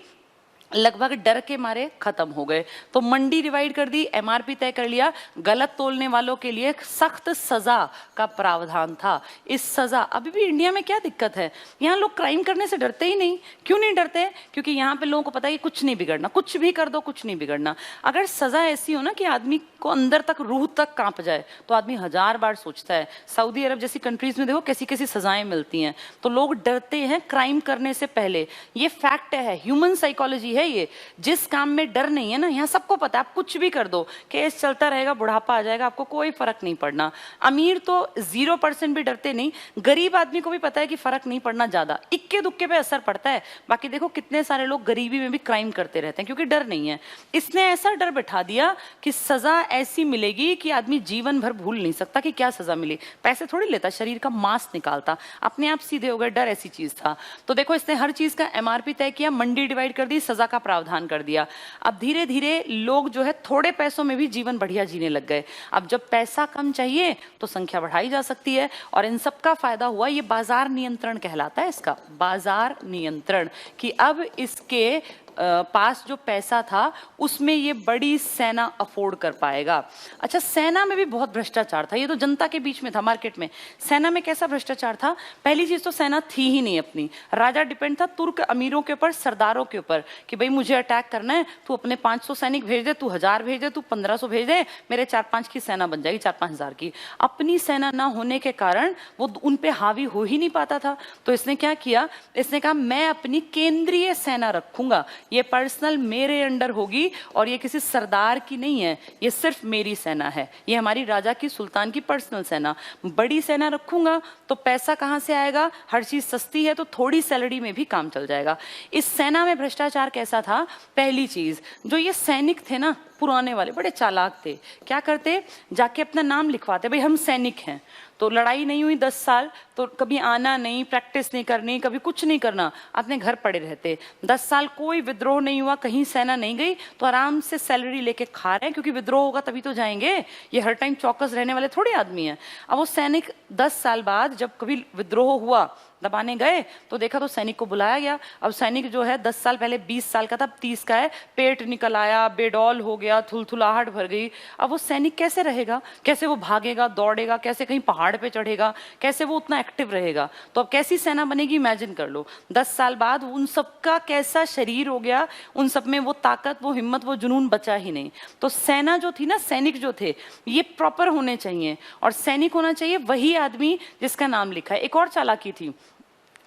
लगभग डर के मारे खत्म हो गए। तो मंडी डिवाइड कर दी, एमआरपी तय कर लिया, गलत तोलने वालों के लिए सख्त सजा का प्रावधान था। इस सजा, अभी भी इंडिया में क्या दिक्कत है, यहाँ लोग क्राइम करने से डरते ही नहीं। क्यों नहीं डरते? क्योंकि यहाँ पे लोगों को पता है कि कुछ नहीं बिगड़ना, कुछ भी कर दो कुछ नहीं बिगड़ना। अगर सजा ऐसी हो ना कि आदमी को अंदर तक, रूह तक कांप जाए, तो आदमी 1000 बार सोचता है। सऊदी अरब जैसी कंट्रीज में देखो कैसी कैसी सजाएं मिलती हैं, तो लोग डरते हैं क्राइम करने से पहले। ये फैक्ट है, ह्यूमन साइकोलॉजी है ये। जिस काम में डर नहीं है ना, यहाँ सबको पता है आप कुछ भी कर दो, केस चलता रहेगा, बुढ़ापा आ जाएगा, आपको कोई फर्क नहीं पड़ना। अमीर तो 0% भी डरते नहीं, गरीब आदमी को भी पता है कि फर्क नहीं पड़ना, ज्यादा इक्के दुक्के पे असर पड़ता है। बाकी देखो कितने सारे लोग गरीबी में भी क्राइम करते रहते हैं क्योंकि डर नहीं है। इसने ऐसा डर बैठा दिया कि सजा ऐसी मिलेगी कि आदमी जीवन भर भूल नहीं सकता कि क्या सजा मिली। पैसे थोड़ी लेता, शरीर का मांस निकालता, अपने आप सीधे हो गए। डर ऐसी चीज था। तो देखो इसने हर चीज का एमआरपी तय किया, मंडी डिवाइड कर दी, सजा का प्रावधान कर दिया। अब धीरे धीरे लोग जो है थोड़े पैसों में भी जीवन बढ़िया जीने लग गए। अब जब पैसा कम चाहिए तो संख्या बढ़ाई जा सकती है और इन सब का फायदा हुआ। ये बाजार नियंत्रण कहलाता है, इसका बाजार नियंत्रण, कि अब इसके पास जो पैसा था उसमें ये बड़ी सेना अफोर्ड कर पाएगा। अच्छा, सेना में भी बहुत भ्रष्टाचार था, ये तो जनता के बीच में था, मार्केट में। सेना में कैसा भ्रष्टाचार था? पहली चीज तो सेना थी ही नहीं अपनी, राजा डिपेंड था तुर्क अमीरों के ऊपर, सरदारों के ऊपर, कि भाई मुझे अटैक करना है, तू अपने 500 सैनिक भेज दे, तू 1000 भेज दे, तू 1500 भेज दे, मेरे 4-5 की सेना बन जाएगी, 4-5 हजार की। अपनी सेना ना होने के कारण वो उन पे हावी हो ही नहीं पाता था। तो इसने क्या किया, इसने कहा मैं अपनी केंद्रीय सेना रखूंगा, ये पर्सनल मेरे अंडर होगी और ये किसी सरदार की नहीं है, ये सिर्फ मेरी सेना है, ये हमारी राजा की, सुल्तान की पर्सनल सेना। बड़ी सेना रखूंगा तो पैसा कहां से आएगा? हर चीज सस्ती है तो थोड़ी सैलरी में भी काम चल जाएगा। इस सेना में भ्रष्टाचार कैसा था? पहली चीज, जो ये सैनिक थे ना पुराने वाले, बड़े चालाक थे। क्या करते? जाके अपना नाम लिखवाते, भाई हम सैनिक हैं। तो लड़ाई नहीं हुई 10 साल तो कभी आना नहीं, प्रैक्टिस नहीं करनी, कभी कुछ नहीं करना, अपने घर पड़े रहते। 10 साल कोई विद्रोह नहीं हुआ, कहीं सेना नहीं गई, तो आराम से सैलरी लेके खा रहे हैं, क्योंकि विद्रोह होगा तभी तो जाएंगे, ये हर टाइम चौकस रहने वाले थोड़े आदमी हैं। अब वो सैनिक 10 साल बाद जब कभी विद्रोह हुआ, दबाने गए, तो देखा तो सैनिक को बुलाया गया। अब सैनिक जो है 10 साल पहले 20 साल का था, अब 30 का है, पेट निकल आया, बेडौल हो गया, थुलथुलाहट भर गई। अब वो सैनिक कैसे रहेगा? कैसे वो भागेगा, दौड़ेगा, कैसे कहीं पहाड़ पे चढ़ेगा, कैसे वो उतना एक्टिव रहेगा? तो अब कैसी सेना बनेगी, इमेजिन कर लो। 10 साल बाद उन सबका कैसा शरीर हो गया, उन सब में वो ताकत, वो हिम्मत, वो जुनून बचा ही नहीं। तो सेना जो थी ना, सैनिक जो थे, ये प्रॉपर होने चाहिए, और सैनिक होना चाहिए वही आदमी जिसका नाम लिखा है। एक और चालाकी थी,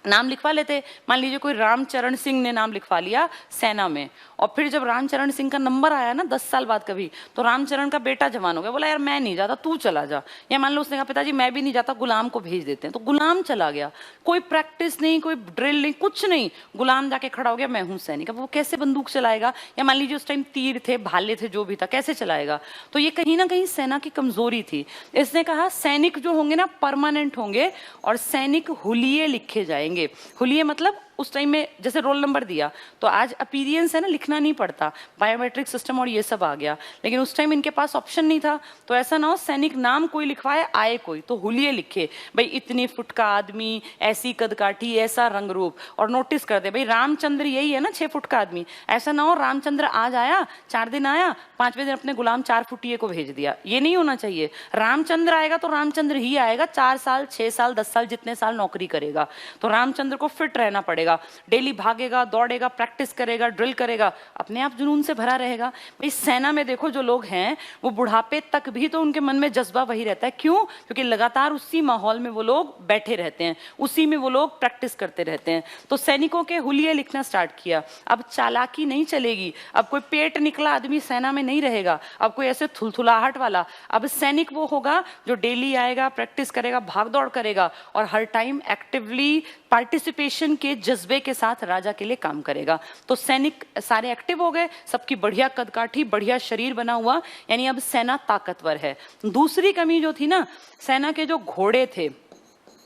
नाम लिखवा लेते। मान लीजिए कोई रामचरण सिंह ने नाम लिखवा लिया सेना में, और फिर जब रामचरण सिंह का नंबर आया ना 10 साल बाद कभी, तो रामचरण का बेटा जवान हो गया, बोला यार मैं नहीं जाता, तू चला जा। या मान लो उसने कहा पिताजी मैं भी नहीं जाता, गुलाम को भेज देते हैं, तो गुलाम चला गया। कोई प्रैक्टिस नहीं, कोई ड्रिल नहीं, कुछ नहीं, गुलाम जाके खड़ा हो गया, मैं हूं सैनिक। अब वो कैसे बंदूक चलाएगा? या मान लीजिए उस टाइम तीर थे, भाले थे, जो भी था, कैसे चलाएगा? तो ये कहीं ना कहीं सेना की कमजोरी थी। इसने कहा सैनिक जो होंगे ना परमानेंट होंगे, और सैनिक हुलिये लिखे जाएंगे। हुलिये मतलब उस टाइम में जैसे रोल नंबर दिया, तो आज अपीरियंस है ना, लिखना नहीं पड़ता, बायोमेट्रिक सिस्टम और ये सब आ गया, लेकिन उस टाइम इनके पास ऑप्शन नहीं था। तो ऐसा ना हो सैनिक नाम कोई लिखवाए, आए कोई, तो हुलिये लिखे, भाई इतने फुट का आदमी, ऐसी कदकाठी, ऐसा रंग रूप, और नोटिस कर दे भाई रामचंद्र यही है ना 6 फुट का आदमी। ऐसा ना हो रामचंद्र आज आया, 4 दिन आया, 5वें दिन अपने गुलाम 4 फुटिये को भेज दिया, ये नहीं होना चाहिए। रामचंद्र आएगा तो रामचंद्र ही आएगा, 4 साल 6 साल 10 साल जितने साल नौकरी करेगा, तो रामचंद्र को फिट रहना पड़ेगा। पड़ेगा, डेली भागेगा, दौड़ेगा, प्रैक्टिस करेगा, ड्रिल करेगा, अपने आप जुनून से भरा रहेगा। भाई सेना में देखो जो लोग हैं वो बुढ़ापे तक भी तो उनके मन में जज्बा वही रहता है। क्यों? क्योंकि लगातार उसी माहौल में वो लोग बैठे रहते हैं, उसी में वो लोग प्रैक्टिस करते रहते हैं। तो सैनिकों के हुलिये लिखना स्टार्ट किया। अब चालाकी नहीं चलेगी, अब कोई पेट निकला आदमी सेना में नहीं रहेगा, अब कोई ऐसे थुलथुलाहट वाला। अब सैनिक वो होगा जो डेली आएगा, प्रैक्टिस करेगा, भाग दौड़ करेगा और हर टाइम एक्टिवली पार्टिसिपेशन के जज्बे के साथ राजा के लिए काम करेगा। तो सैनिक सारे एक्टिव हो गए, सबकी बढ़िया कदकाठी, बढ़िया शरीर बना हुआ, यानी अब सेना ताकतवर है। दूसरी कमी जो थी ना, सेना के जो घोड़े थे,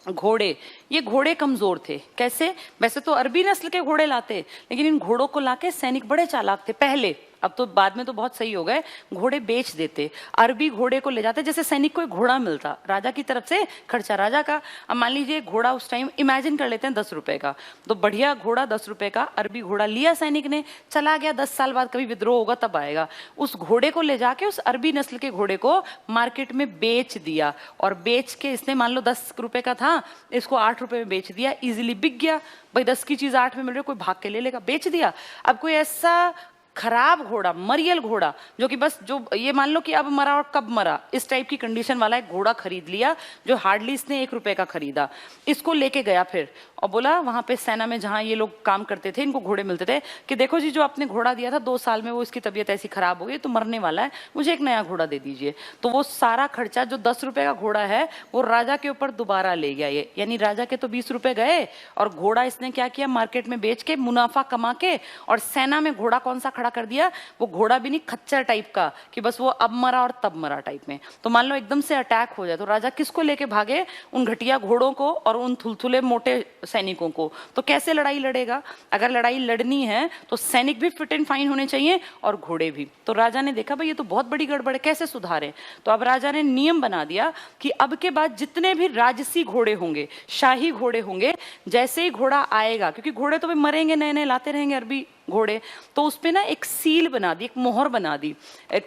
घोड़े, ये घोड़े कमजोर थे। कैसे? वैसे तो अरबी नस्ल के घोड़े लाते, लेकिन इन घोड़ों को लाके सैनिक बड़े चालाक थे पहले। अब तो बाद में तो बहुत सही हो गए, घोड़े बेच देते, अरबी घोड़े को ले जाते। जैसे सैनिक को एक घोड़ा मिलता राजा की तरफ से, खर्चा राजा का। अब मान लीजिए घोड़ा उस टाइम इमेजिन कर लेते हैं 10 रुपए का, तो बढ़िया घोड़ा 10 रुपए का अरबी घोड़ा लिया सैनिक ने, चला गया, 10 साल बाद कभी विद्रोह होगा तब आएगा। उस घोड़े को ले जाके, उस अरबी नस्ल के घोड़े को मार्केट में बेच दिया, और बेच के इसने मान लो 10 रुपए का था, इसको 8 रुपए में बेच दिया, इजिली बिक गया। भाई 10 की चीज 8 में मिल रही है, कोई भाग के ले लेगा, बेच दिया। अब कोई ऐसा खराब घोड़ा, मरियल घोड़ा, जो कि बस जो ये मान लो कि अब मरा और कब मरा, इस टाइप की कंडीशन वाला एक घोड़ा खरीद लिया, जो हार्डली इसने 1 रुपए का खरीदा। इसको लेके गया फिर और बोला वहां पे सेना में जहां ये लोग काम करते थे, इनको घोड़े मिलते थे, कि देखो जी जो आपने घोड़ा दिया था 2 साल में वो इसकी तबीयत ऐसी खराब हो गई, तो मरने वाला है, मुझे एक नया घोड़ा दे दीजिए। तो वो सारा खर्चा जो 10 रुपए का घोड़ा है वो राजा के ऊपर दोबारा ले गया ये, यानी राजा के तो 20 रुपए गए, और घोड़ा इसने क्या किया, मार्केट में बेच के मुनाफा कमा के, और सेना में घोड़ा कौन सा खड़ा कर दिया, वो घोड़ा भी नहीं, खच्चर टाइप का, कि बस वो अब मरा और तब मरा टाइप में। तो मान लो एकदम से अटैक हो जाए तो राजा किसको लेके भागे? उन घटिया घोड़ों को और उन थुलथुले मोटे सैनिकों को। तो कैसे लड़ाई लड़ेगा? अगर लड़ाई लड़नी है तो सैनिक भी फिट एंड फाइन होने चाहिए और घोड़े भी। तो राजा ने देखा भाई ये तो बहुत बड़ी गड़बड़ है, कैसे सुधारे? तो अब राजा ने नियम बना दिया कि अब के बाद जितने भी राजसी घोड़े होंगे, शाही घोड़े होंगे, जैसे ही घोड़ा आएगा, क्योंकि घोड़े तो भी मरेंगे, नए नए लाते रहेंगे अरबी घोड़े, तो उस पे ना एक सील बना दी, एक मोहर बना दी,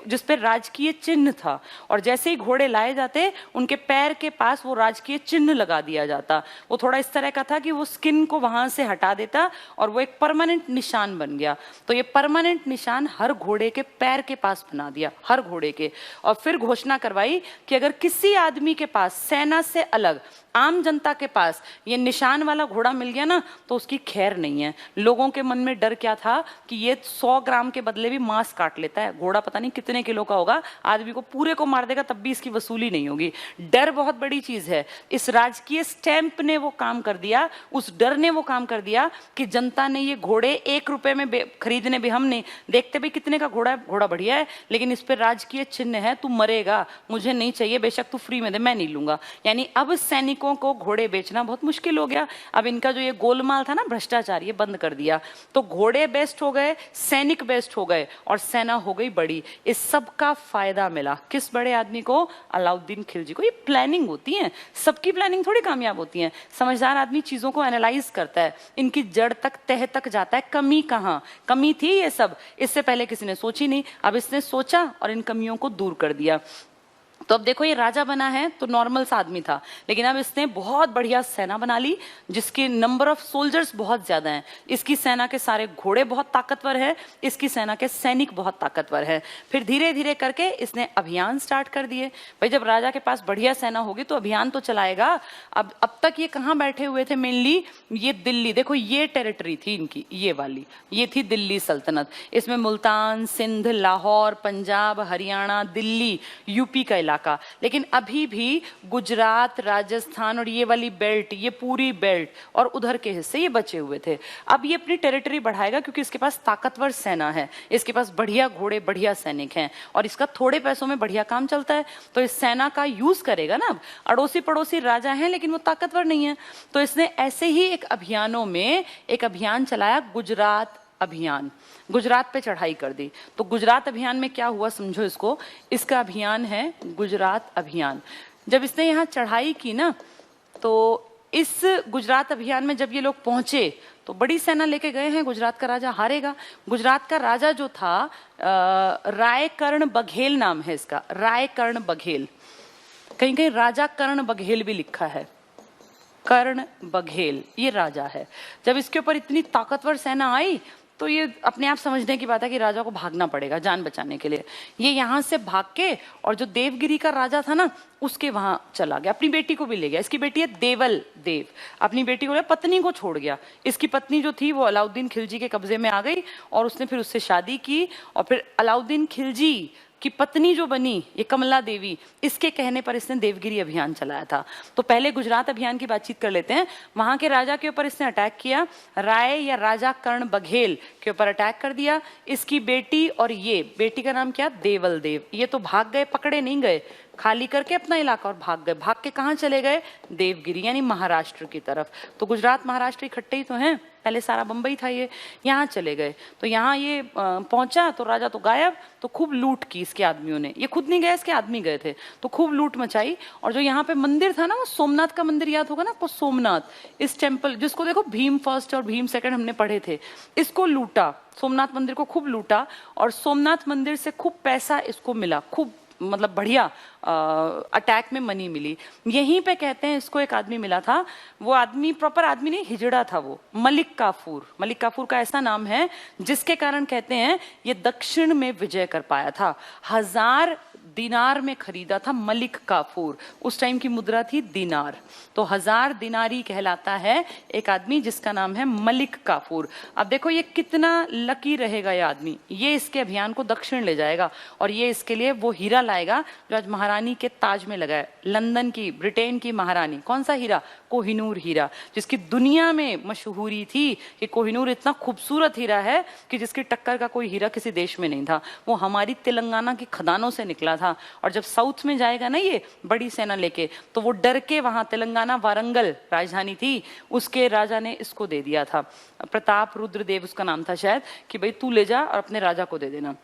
जिस पे राजकीय चिन्ह था, और जैसे ही घोड़े लाए जाते उनके पैर के पास वो राजकीय चिन्ह लगा दिया जाता। वो थोड़ा इस तरह का था कि वो स्किन को वहां से हटा देता और वो एक परमानेंट निशान बन गया। तो ये परमानेंट निशान हर घोड़े के पैर के पास बना दिया, हर घोड़े के। और फिर घोषणा करवाई कि अगर किसी आदमी के पास, सेना से अलग आम जनता के पास ये निशान वाला घोड़ा मिल गया ना, तो उसकी खैर नहीं है। लोगों के मन में डर क्या था कि ये 100 ग्राम के बदले भी मांस काट लेता है, घोड़ा पता नहीं कितने किलो का होगा, आदमी को पूरे को मार देगा तब भी इसकी वसूली नहीं होगी। डर बहुत बड़ी चीज है। इस राजकीय स्टैंप ने वो काम कर दिया, उस डर ने वो काम कर दिया कि जनता ने ये घोड़े 1 रुपए में खरीदने भी, हम नहीं देखते भी कितने का घोड़ा है, घोड़ा बढ़िया है, लेकिन इस पर राजकीय चिन्ह है, तू मरेगा, मुझे नहीं चाहिए, बेशक तू फ्री में दे, मैं नहीं लूंगा। यानी अब सैनिक को घोड़े बेचना बहुत मुश्किल हो गया। अब इनका जो ये गोलमाल था ना, भ्रष्टाचार, ये बंद कर दिया। तो घोड़े बेस्ट हो गए, सैनिक बेस्ट हो गए, और सेना हो गई बड़ी। इस सब का फायदा मिला किस बड़े आदमी को? अलाउद्दीन खिलजी को। ये प्लानिंग होती है, सबकी प्लानिंग थोड़ी कामयाब होती है। समझदार आदमी चीजों को एनालाइज करता है, इनकी जड़ तक, तह तक जाता है, कमी कहाँ, कमी थी ये सब, इससे पहले किसी ने सोची नहीं, अब इसने सोचा और इन कमियों को दूर कर दिया। तो अब देखो ये राजा बना है तो नॉर्मल सा आदमी था, लेकिन अब इसने बहुत बढ़िया सेना बना ली जिसकी नंबर ऑफ सोल्जर्स बहुत ज्यादा हैं। इसकी सेना के सारे घोड़े बहुत ताकतवर है, इसकी सेना के सैनिक बहुत ताकतवर है। फिर धीरे धीरे करके इसने अभियान स्टार्ट कर दिए। भाई जब राजा के पास बढ़िया सेना होगी तो अभियान तो चलाएगा। अब तक ये कहाँ बैठे हुए थे? मेनली ये दिल्ली, देखो ये टेरिटरी थी इनकी, ये वाली, ये थी दिल्ली सल्तनत। इसमें मुल्तान, सिंध, लाहौर, पंजाब, हरियाणा, दिल्ली, यूपी का इलाका। लेकिन अभी भी गुजरात, राजस्थान और ये वाली बेल्ट, ये पूरी बेल्ट और उधर के हिस्से ये बचे हुए थे। अब ये अपनी टेरिटरी बढ़ाएगा क्योंकि इसके पास ताकतवर सेना है, इसके पास बढ़िया घोड़े, बढ़िया सैनिक हैं, और इसका थोड़े पैसों में बढ़िया काम चलता है। तो इस सेना का यूज करेगा ना। अब अड़ोसी पड़ोसी राजा हैं लेकिन वो ताकतवर नहीं है, तो इसने ऐसे ही एक अभियानों में एक अभियान चलाया, गुजरात अभियान। गुजरात पे चढ़ाई कर दी। तो गुजरात अभियान में क्या हुआ समझो इसको, इसका अभियान है गुजरात अभियान। जब इसने यहाँ चढ़ाई की ना, तो इस गुजरात अभियान में जब ये लोग पहुंचे तो बड़ी सेना लेके गए हैं, गुजरात का राजा हारेगा। गुजरात का राजा जो था रायकर्ण बघेल नाम है इसका, रायकर्ण बघेल, कहीं कहीं राजा कर्ण बघेल भी लिखा है। कर्ण बघेल ये राजा है। जब इसके ऊपर इतनी ताकतवर सेना आई तो ये अपने आप समझने की बात है कि राजा को भागना पड़ेगा जान बचाने के लिए। ये यहाँ से भाग के और जो देवगिरी का राजा था ना उसके वहां चला गया, अपनी बेटी को भी ले गया। इसकी बेटी है देवल देव, अपनी बेटी को पत्नी को छोड़ गया। इसकी पत्नी जो थी वो अलाउद्दीन खिलजी के कब्जे में आ गई और उसने फिर उससे शादी की और फिर अलाउद्दीन खिलजी की पत्नी जो बनी ये कमला देवी, इसके कहने पर इसने देवगिरी अभियान चलाया था। तो पहले गुजरात अभियान की बातचीत कर लेते हैं। वहां के राजा के ऊपर इसने अटैक किया, राय या राजा कर्ण बघेल के ऊपर अटैक कर दिया। इसकी बेटी और ये बेटी का नाम क्या, देवल देव, ये तो भाग गए, पकड़े नहीं गए, खाली करके अपना इलाका और भाग गए। भाग के कहाँ चले गए, देवगिरी यानी महाराष्ट्र की तरफ। तो गुजरात महाराष्ट्र इकट्ठे ही तो हैं, पहले सारा बंबई था ये, यहाँ चले गए। तो यहाँ ये पहुंचा तो राजा तो गायब, तो खूब लूट की इसके आदमियों ने। ये खुद नहीं गए, इसके आदमी गए थे, तो खूब लूट मचाई। और जो यहाँ पे मंदिर था ना वो सोमनाथ का मंदिर, याद होगा ना आपको, सोमनाथ, इस टेम्पल जिसको देखो भीम फर्स्ट और भीम सेकंड हमने पढ़े थे, इसको लूटा, सोमनाथ मंदिर को खूब लूटा। और सोमनाथ मंदिर से खूब पैसा इसको मिला, खूब मतलब बढ़िया अटैक में मनी मिली। यहीं पे कहते हैं इसको एक आदमी मिला था, वो आदमी प्रॉपर आदमी नहीं, हिजड़ा था वो, मलिक काफूर। मलिक काफूर का ऐसा नाम है जिसके कारण कहते हैं ये दक्षिण में विजय कर पाया था। 1000 दिनार में खरीदा था मलिक काफूर, उस टाइम की मुद्रा थी दिनार, तो 1000 दिनारी कहलाता है एक आदमी जिसका नाम है मलिक काफूर। अब देखो ये कितना लकी रहेगा ये आदमी, ये इसके अभियान को दक्षिण ले जाएगा और ये इसके लिए वो हीरा लाएगा जो आज महारानी के ताज में लगा है। लंदन की, ब्रिटेन की महारानी, कौन सा हीरा, कोहिनूर हीरा, जिसकी दुनिया में मशहूरी थी कि कोहिनूर इतना खूबसूरत हीरा है कि जिसकी टक्कर का कोई हीरा किसी देश में नहीं था। वो हमारी तेलंगाना की खदानों से निकला था। और जब साउथ में जाएगा ना ये बड़ी सेना लेके, तो वो डर के, वहां तेलंगाना वारंगल राजधानी थी, उसके राजा ने इसको दे दिया था, प्रताप रुद्र देव उसका नाम था शायद, कि भाई तू ले जा और अपने राजा को दे देना।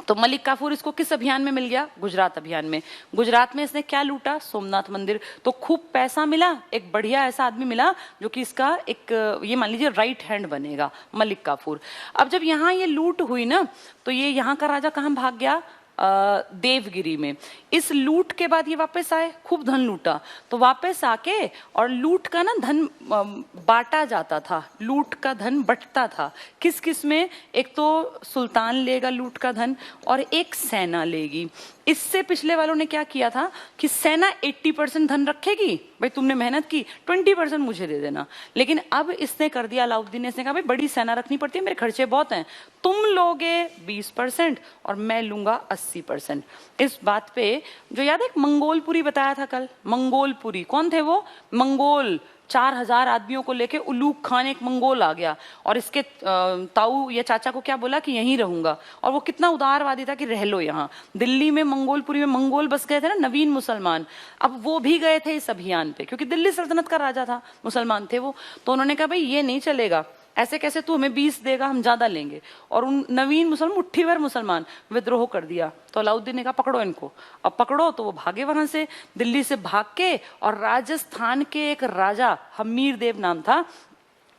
तो मलिक काफूर इसको किस अभियान में मिल गया, गुजरात अभियान में। गुजरात में इसने क्या लूटा, सोमनाथ मंदिर, तो खूब पैसा मिला, एक बढ़िया ऐसा आदमी मिला जो कि इसका एक ये मान लीजिए राइट हैंड बनेगा, मलिक काफूर। अब जब यहाँ ये लूट हुई ना तो ये यहाँ का राजा कहाँ भाग गया, देवगिरी में। इस लूट के बाद ये वापस आए, खूब धन लूटा, तो वापस आके और लूट का ना धन बांटा जाता था, लूट का धन बंटता था किस किस में, एक तो सुल्तान लेगा लूट का धन और एक सेना लेगी। इससे पिछले वालों ने क्या किया था कि सेना 80% धन रखेगी, भाई तुमने मेहनत की 20% मुझे दे देना। लेकिन अब इसने कर दिया, अलाउद्दीन ने, इसने कहा भाई बड़ी सेना रखनी पड़ती है, मेरे खर्चे बहुत हैं, तुम लोगे 20% और मैं लूंगा 80%। इस बात पे जो याद है मंगोलपुरी बताया था कल, मंगोलपुरी कौन थे वो, मंगोल 4000 आदमियों को लेके उलूक खान एक मंगोल आ गया और इसके ताऊ या चाचा को क्या बोला कि यहीं रहूंगा। और वो कितना उदारवादी था कि रह लो यहाँ। दिल्ली में मंगोलपुरी में मंगोल बस गए थे ना, नवीन मुसलमान, अब वो भी गए थे इस अभियान पे क्योंकि दिल्ली सल्तनत का राजा था, मुसलमान थे वो। तो उन्होंने कहा भाई ये नहीं चलेगा, ऐसे कैसे, तू हमें 20 देगा हम ज्यादा लेंगे। और उन नवीन मुसलमान, मुट्ठी भर मुसलमान, विद्रोह कर दिया। तो अलाउद्दीन ने कहा पकड़ो इनको, अब पकड़ो। तो वो भागे वहां से, दिल्ली से भाग के, और राजस्थान के एक राजा, हमीर देव नाम था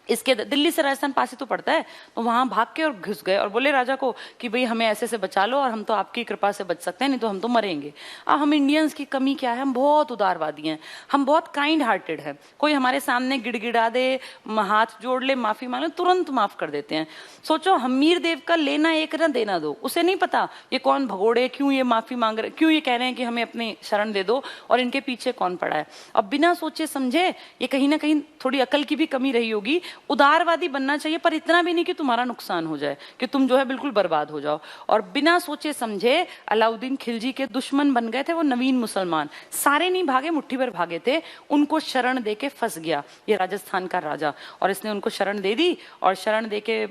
इसके, दिल्ली से राजस्थान पास ही तो पड़ता है, तो वहां भाग के और घुस गए और बोले राजा को कि भाई हमें ऐसे से बचा लो और हम तो आपकी कृपा से बच सकते हैं, नहीं तो हम तो मरेंगे। अब हम इंडियंस की कमी क्या है, हम बहुत उदारवादी हैं, हम बहुत काइंड हार्टेड हैं। कोई हमारे सामने गिड़गिड़ा दे, हाथ जोड़ ले, माफी मांगे, तुरंत माफ कर देते हैं। सोचो हमीर देव का लेना एक ना देना दो, उसे नहीं पता ये कौन भगोड़े, क्यों ये माफी मांग रहे, क्यों ये कह रहे हैं कि हमें अपनी शरण दे दो और इनके पीछे कौन पड़ा है। अब बिना सोचे समझे, ये कहीं ना कहीं थोड़ी अकल की भी कमी रही होगी। उदारवादी बनना चाहिए पर इतना भी नहीं कि तुम्हारा नुकसान हो जाए, कि तुम जो है बिल्कुल बर्बाद हो जाओ। और बिना सोचे समझे अलाउद्दीन खिलजी के दुश्मन बन गए थे वो नवीन मुसलमान, सारे नहीं भागे, मुट्ठी भर भागे थे, उनको शरण देके फंस गया ये राजस्थान का राजा। और इसने उनको शरण दे दी और शरण देके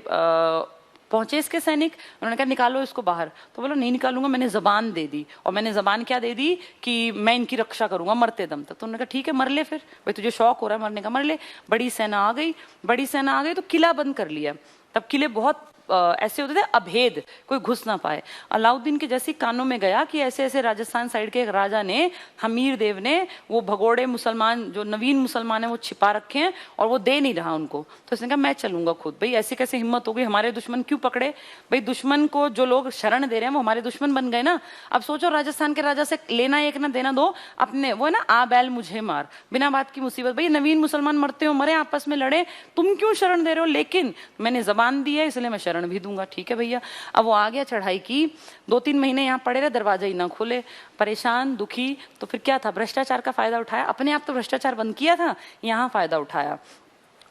पहुंचे इसके सैनिक, उन्होंने कहा निकालो इसको बाहर। तो बोलो नहीं निकालूंगा, मैंने जबान दे दी। और मैंने जबान क्या दे दी कि मैं इनकी रक्षा करूंगा मरते दम तक। तो उन्होंने कहा ठीक है मर ले, फिर भाई तुझे शौक हो रहा है मरने का, मर ले। बड़ी सेना आ गई, बड़ी सेना आ गई तो किला बंद कर लिया। तब किले बहुत ऐसे होते थे अभेद, कोई घुस ना पाए। अलाउद्दीन के जैसे कानों में गया कि ऐसे ऐसे राजस्थान साइड के एक राजा ने, हमीर देव ने, वो भगोड़े मुसलमान, जो नवीन मुसलमान है, वो छिपा रखे हैं और वो दे नहीं रहा उनको। तो उसने कहा मैं चलूंगा खुद। भाई ऐसी कैसे हिम्मत हो गई, हमारे दुश्मन क्यों पकड़े? भाई दुश्मन को जो लोग शरण दे रहे हैं वो हमारे दुश्मन बन गए ना। अब सोचो राजस्थान के राजा से लेना एक ना देना दो, अपने वो है ना आ बैल मुझे मार, बिना बात की मुसीबत। भाई नवीन मुसलमान मरते हो मरे, आपस में लड़े, तुम क्यों शरण दे रहे हो? लेकिन मैंने जबान दी है इसलिए मैं शरण भी दूंगा। ठीक है भैया। अब वो आ गया, चढ़ाई की, 2-3 महीने यहाँ पड़े रहे, दरवाजा ही ना खोले, परेशान दुखी। तो फिर क्या था, भ्रष्टाचार का फायदा उठाया। अपने आप तो भ्रष्टाचार बंद किया था, यहाँ फायदा उठाया।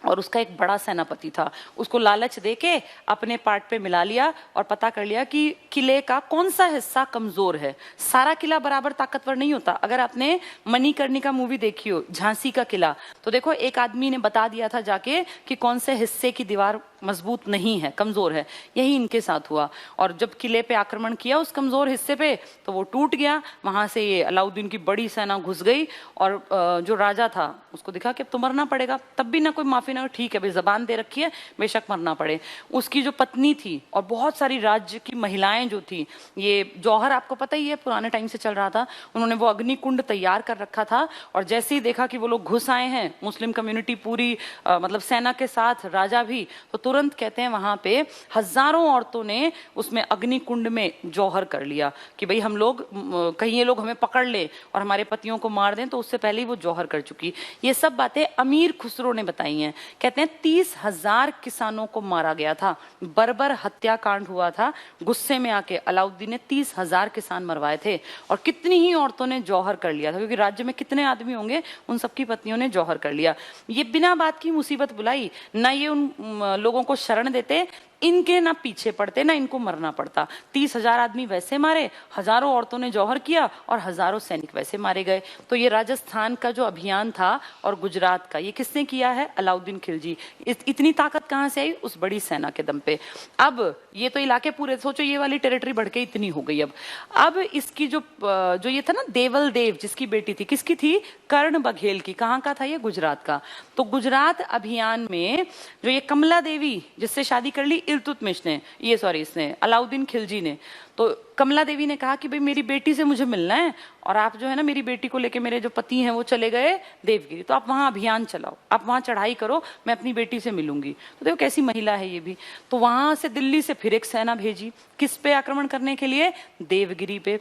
और उसका एक बड़ा सेनापति था, उसको लालच देके अपने पार्ट पे मिला लिया और पता कर लिया कि किले का कौन सा हिस्सा कमजोर है। सारा किला बराबर ताकतवर नहीं होता। अगर आपने मणिकर्णिका मूवी देखी हो, झांसी का किला, तो देखो एक आदमी ने बता दिया था जाके कि कौन से हिस्से की दीवार मजबूत नहीं है, कमजोर है। यही इनके साथ हुआ। और जब किले पे आक्रमण किया उस कमजोर हिस्से पे, तो वो टूट गया। वहां से ये अलाउद्दीन की बड़ी सेना घुस गई और जो राजा था उसको दिखा कि अब तो मरना पड़ेगा। तब भी ना कोई माफी ना, ठीक है भाई जबान दे रखी है, बेशक मरना पड़े। उसकी जो पत्नी थी और बहुत सारी राज्य की महिलाएं जो थी, ये जौहर आपको पता ही है पुराने टाइम से चल रहा था, उन्होंने वो अग्निकुंड तैयार कर रखा था। और जैसे ही देखा कि वो लोग घुस आए हैं, मुस्लिम कम्युनिटी पूरी मतलब सेना के साथ, राजा भी, तो तुरंत कहते हैं वहां पे हजारों औरतों ने उसमें अग्निकुंड में जौहर कर लिया कि भाई हम लोग कहीं ये लोग हमें पकड़ ले और हमारे पतियों को मार दें, तो उससे पहले ही वो जौहर कर चुकी। ये सब बातें अमीर खुसरो ने बताई हैं। कहते हैं 30,000 किसानों को मारा गया था, बर्बर हत्याकांड हुआ था। गुस्से में आके अलाउद्दीन ने 30,000 किसान मरवाए थे और कितनी ही औरतों ने जौहर कर लिया था, क्योंकि राज्य में कितने आदमी होंगे, उन सबकी पत्नियों ने जौहर कर लिया। ये बिना बात की मुसीबत बुलाई ना, ये उन लोगों को शरण देते, इनके ना पीछे पड़ते, ना इनको मरना पड़ता। 30,000 आदमी वैसे मारे, हजारों औरतों ने जौहर किया और हजारों सैनिक वैसे मारे गए। तो ये राजस्थान का जो अभियान था और गुजरात का, ये किसने किया है? अलाउद्दीन खिलजी। इतनी ताकत कहां से आई? उस बड़ी सेना के दम पे। अब ये तो इलाके पूरे, सोचो ये वाली टेरिटरी बढ़ के इतनी हो गई। अब इसकी जो ये था ना देवल देव, जिसकी बेटी थी, किसकी थी? कर्ण बघेल की। कहाँ का था ये? गुजरात का। तो गुजरात अभियान में जो ये कमला देवी, जिससे शादी कर ली इल्तुतमिश ने, ये सॉरी इसने अलाउद्दीन खिलजी ने, तो कमला देवी ने कहा कि भाई मेरी बेटी से मुझे मिलना है और आप जो है ना मेरी बेटी को लेके, मेरे जो पति हैं वो चले गए देवगिरी, तो आप वहां अभियान चलाओ, आप वहां चढ़ाई करो, मैं अपनी बेटी से मिलूंगी। तो देखो कैसी महिला है ये भी। तो वहां से दिल्ली से फिर एक सेना भेजी, किस पे आक्रमण करने के लिए? देवगिरी पे।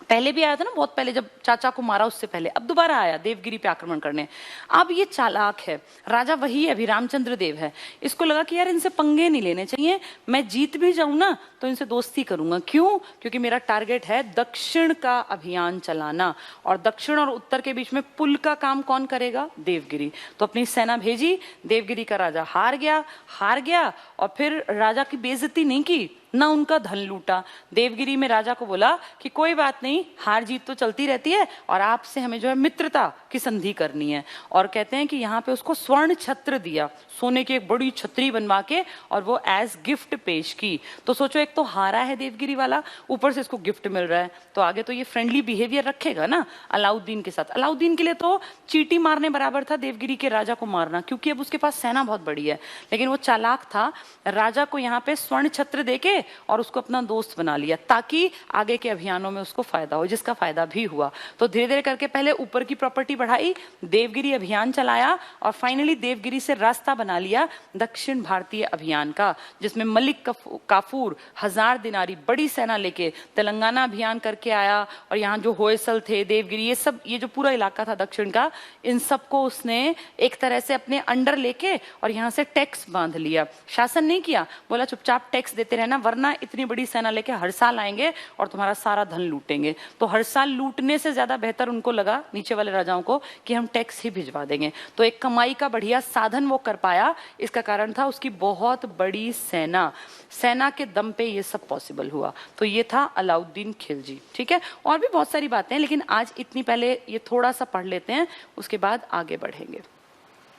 पहले भी आया था ना, बहुत पहले जब चाचा को मारा उससे पहले, अब दोबारा आया देवगिरी पे आक्रमण करने। अब ये चालाक है, राजा वही अभी रामचंद्र देव है। इसको लगा कि यार इनसे पंगे नहीं लेने चाहिए, मैं जीत भी जाऊं ना तो इनसे दोस्ती करूंगा। क्यों? क्योंकि मेरा टारगेट है दक्षिण का अभियान चलाना, और दक्षिण और उत्तर के बीच में पुल का काम कौन करेगा? देवगिरी। तो अपनी सेना भेजी, देवगिरी का राजा हार गया और फिर राजा की बेइज्जती नहीं की, ना उनका धन लूटा। देवगिरी में राजा को बोला कि कोई बात नहीं, हार जीत तो चलती रहती है और आपसे हमें जो है मित्रता की संधि करनी है। और कहते हैं कि यहाँ पे उसको स्वर्ण छत्र दिया, सोने की एक बड़ी छतरी बनवा के, और वो एज गिफ्ट पेश की। तो सोचो, एक तो हारा है देवगिरी वाला, ऊपर से इसको गिफ्ट मिल रहा है, तो आगे तो ये फ्रेंडली बिहेवियर रखेगा ना अलाउद्दीन के साथ। अलाउद्दीन के लिए तो चीटी मारने बराबर था देवगिरी के राजा को मारना, क्योंकि अब उसके पास सेना बहुत बड़ी है। लेकिन वो चालाक था, राजा को यहाँ पे स्वर्ण छत्र देके और उसको अपना दोस्त बना लिया, ताकि आगे के अभियानों में उसको फायदा हो, जिसका फायदा भी हुआ। तो धीरे धीरे करके पहले ऊपर की प्रॉपर्टी बढ़ाई, देवगिरी अभियान चलाया, और फाइनली देवगिरी से रास्ता बना लिया दक्षिण भारतीय अभियान का, जिसमें मलिक काफूर 1000 दिनारी बड़ी सेना लेके तेलंगाना अभियान करके आया। और यहाँ जो होयसल थे, देवगिरी, ये सब, ये जो पूरा इलाका था दक्षिण का, इन सबको उसने एक तरह से अपने अंडर लेके और यहाँ से टैक्स बांध लिया। शासन नहीं किया, बोला चुपचाप टैक्स देते रहना, वरना इतनी बड़ी सेना लेके हर साल आएंगे और तुम्हारा सारा धन लूटेंगे। तो हर साल लूटने से ज्यादा बेहतर उनको लगा, नीचे वाले राजाओं को, कि हम टैक्स ही भिजवा देंगे। तो एक कमाई का बढ़िया साधन वो कर पाया। इसका कारण था उसकी बहुत बड़ी सेना के दम पे ये सब पॉसिबल हुआ। तो ये था अलाउद्दीन खिलजी। ठीक है, और भी बहुत सारी बातें हैं, लेकिन आज इतनी पहले ये थोड़ा सा पढ़ लेते हैं, उसके बाद आगे बढ़ेंगे।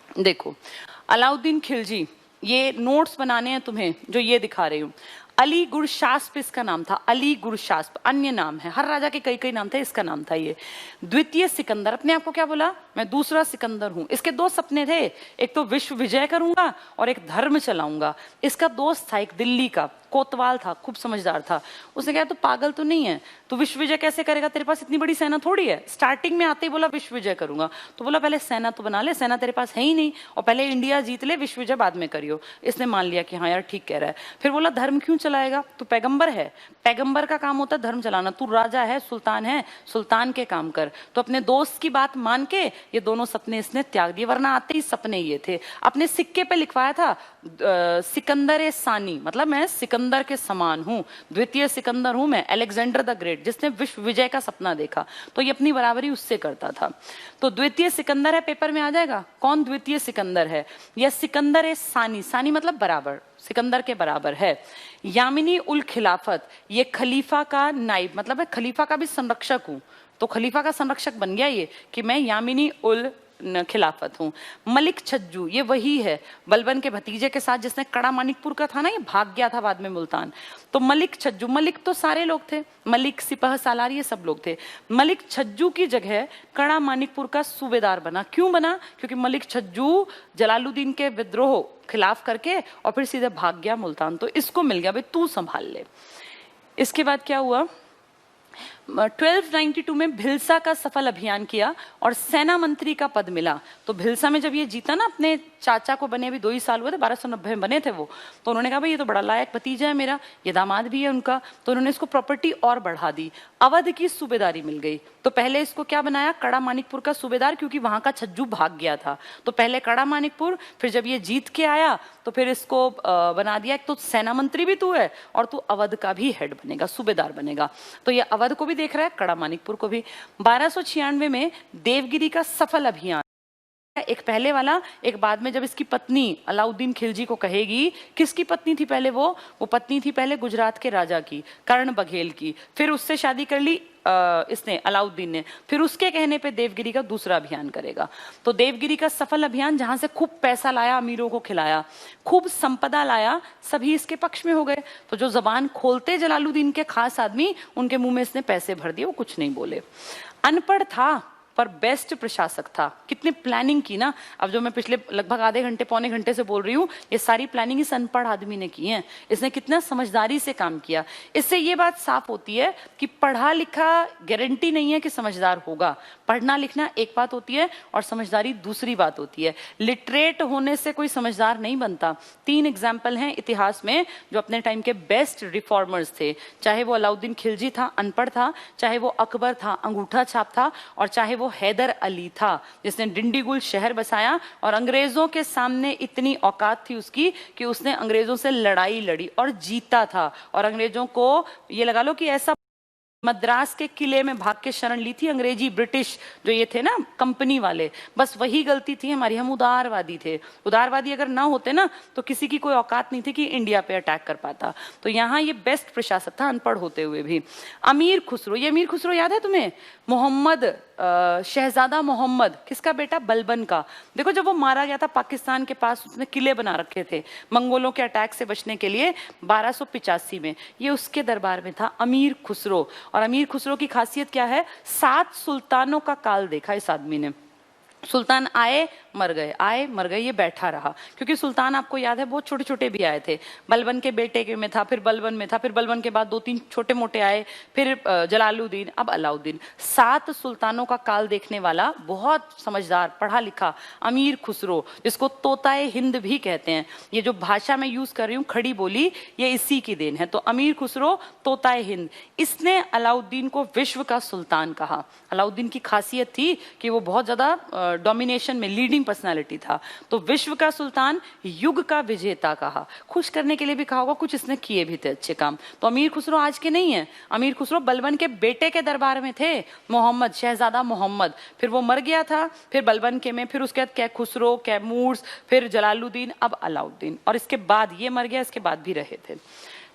देखो अलाउद्दीन खिलजी, ये नोट्स बनाने हैं तुम्हें, जो ये दिखा रही हूँ। अली गुरशास्प इसका नाम था, अली गुरशास्प अन्य नाम है, हर राजा के कई कई नाम थे, इसका नाम था ये। द्वितीय सिकंदर, अपने आप को क्या बोला? मैं दूसरा सिकंदर हूं। इसके दो सपने थे, एक तो विश्व विजय करूंगा और एक धर्म चलाऊंगा। इसका दोस्त था एक दिल्ली का, कोतवाल था, खूब समझदार था। उसने कहा तू पागल तो नहीं है, तू विश्व विजय कैसे करेगा, तेरे पास इतनी बड़ी सेना थोड़ी है। स्टार्टिंग में आते ही बोला विश्व विजय करूंगा, तो बोला पहले सेना तो बना ले, सेना तेरे पास है ही नहीं, और पहले इंडिया जीत ले, विश्व विजय बाद में करियो। इसने मान लिया कि हाँ यार ठीक कह रहा है। फिर बोला धर्म क्यों चलाएगा, तू पैगंबर है, पैगंबर का काम होता है धर्म चलाना, तू राजा है, सुल्तान के काम कर। तो अपने दोस्त की बात मान के ये दोनों सपने इसने त्याग दिए, वरना आते ही सपने ये थे। अपने सिक्के पे लिखवाया था सिकंदर ए सानी, मतलब मैं सिकंदर के समान हूं, द्वितीय सिकंदर हूं मैं, अलेक्जेंडर द ग्रेट, जिसने विश्व विजय का सपना देखा। तो ये अपनी बराबरी उससे करता था। तो द्वितीय सिकंदर है, पेपर में आ जाएगा कौन द्वितीय सिकंदर है। यह सिकंदर ए सानी, सानी मतलब बराबर, सिकंदर के बराबर है। यामिनी उल खिलाफत, ये खलीफा का नाइब, मतलब मैं खलीफा का भी संरक्षक हूं। तो खलीफा का संरक्षक बन गया ये कि मैं यामिनी उल खिलाफत हूं। मलिक छज्जू, ये वही है बलबन के भतीजे के साथ जिसने कड़ा मानिकपुर का था ना, ये भाग गया था बाद में मुल्तान। तो मलिक छज्जू, मलिक तो सारे लोग थे, मलिक सिपह सालार ये सब लोग थे। मलिक छज्जू की जगह कड़ा मानिकपुर का सूबेदार बना। क्यों बना, क्योंकि मलिक छज्जू जलालुद्दीन के विद्रोह खिलाफ करके और फिर सीधे भाग गया मुल्तान। तो इसको मिल गया भाई तू संभाल ले। इसके बाद क्या हुआ, 1292 में भिलसा का सफल अभियान किया और सेना मंत्री का पद मिला। तो भिलसा में जब ये जीता ना, अपने चाचा को बने अभी 2 ही साल हुए थे, 1290 में बने थे वो, तो उन्होंने कहा भाई ये तो बड़ा लायक भतीजा है मेरा, ये दामाद भी है उनका। तो उन्होंने इसको प्रॉपर्टी और बढ़ा दी, अवध की सूबेदारी मिल गई। तो पहले इसको क्या बनाया, कड़ा मानिकपुर का सूबेदार, क्योंकि वहां का छज्जू भाग गया था। तो पहले कड़ा मानिकपुर, फिर जब ये जीत के आया तो फिर इसको बना दिया तो सेना मंत्री भी तू है और तू अवध का भी हेड बनेगा, सूबेदार बनेगा। तो ये अवध को भी देख रहा है, कड़ा मानिकपुर को भी। 1296 में देवगिरी का सफल अभियान, एक पहले वाला एक बाद में, जब इसकी पत्नी अलाउद्दीन खिलजी को कहेगी, किसकी पत्नी थी पहले वो पत्नी थी पहले गुजरात के राजा की, कर्ण बघेल की, फिर उससे शादी कर ली इसने अलाउद्दीन ने, फिर उसके कहने पे देवगिरी का दूसरा अभियान करेगा। तो देवगिरी का सफल अभियान, जहां से खूब पैसा लाया, अमीरों को खिलाया, खूब संपदा लाया, सभी इसके पक्ष में हो गए। तो जो जबान खोलते जलालुद्दीन के खास आदमी, उनके मुंह में इसने पैसे भर दिए, वो कुछ नहीं बोले। अनपढ़ था पर बेस्ट प्रशासक था। कितनी प्लानिंग की ना, अब जो मैं पिछले लगभग आधे घंटे पौने घंटे से बोल रही हूँ, ये सारी प्लानिंग इस अनपढ़ आदमी ने की है। इसने कितना समझदारी से काम किया। इससे ये बात साफ होती है कि पढ़ा लिखा गारंटी नहीं है कि समझदार होगा। पढ़ना लिखना एक बात होती है और समझदारी दूसरी बात होती है। लिटरेट होने से कोई समझदार नहीं बनता। 3 एग्जाम्पल हैं इतिहास में जो अपने टाइम के बेस्ट रिफॉर्मर्स थे, चाहे वो अलाउद्दीन खिलजी था, अनपढ़ था, चाहे वो अकबर था, अंगूठा छाप था, और चाहे वो हैदर अली था, जिसने डिंडीगुल शहर बसाया और अंग्रेजों के सामने इतनी औकात थी उसकी कि उसने अंग्रेजों से लड़ाई लड़ी और जीता था। और अंग्रेजों को ये लगा लो कि ऐसा मद्रास के किले में भाग के शरण ली थी अंग्रेजी, ब्रिटिश जो ये थे ना कंपनी वाले, बस वही गलती थी हमारी, हम उदारवादी थे। उदारवादी अगर ना होते ना तो किसी की कोई औकात नहीं थी कि इंडिया पे अटैक कर पाता। तो यहाँ ये बेस्ट प्रशासक था, अनपढ़ होते हुए भी। अमीर खुसरो, ये अमीर खुसरो याद है तुम्हें, मोहम्मद शहजादा मोहम्मद, किसका बेटा, बलबन का। देखो जब वो मारा गया था पाकिस्तान के पास, उसने किले बना रखे थे मंगोलों के अटैक से बचने के लिए 1285 में, ये उसके दरबार में था अमीर खुसरो। और अमीर खुसरो की खासियत क्या है, 7 सुल्तानों का काल देखा इस आदमी ने। सुल्तान आए मर गए, आए मर गए, ये बैठा रहा। क्योंकि सुल्तान आपको याद है बहुत छोटे छोटे भी आए थे, बलबन के बेटे के में था, फिर बलबन में था, फिर बलबन के बाद 2-3 छोटे मोटे आए, फिर जलालुद्दीन, अब अलाउद्दीन। 7 सुल्तानों का काल देखने वाला बहुत समझदार पढ़ा लिखा अमीर खुसरो, जिसको तोताए हिंद भी कहते हैं। ये जो भाषा में यूज कर रही हूँ खड़ी बोली, ये इसी की देन है। तो अमीर खुसरो तोताए हिंद, इसने अलाउद्दीन को विश्व का सुल्तान कहा। अलाउद्दीन की खासियत थी कि वो बहुत ज्यादा डोमिनेशन में लीडिंग पर्सनालिटी था। तो विश्व का सुल्तान, युग का विजेता कहा। खुश करने के लिए भी कहा होगा, कुछ इसने किए भी थे अच्छे काम। तो अमीर खुसरो आज के नहीं है, अमीर खुसरो बलबन के बेटे के दरबार में थे, मोहम्मद, शहजादा मोहम्मद। फिर वो मर गया था, फिर बलबन के में, फिर उसके बाद कैखुसरो, कैमूर्स, फिर जलालुद्दीन, अब अलाउद्दीन। और इसके बाद ये मर गया, इसके बाद भी रहे थे।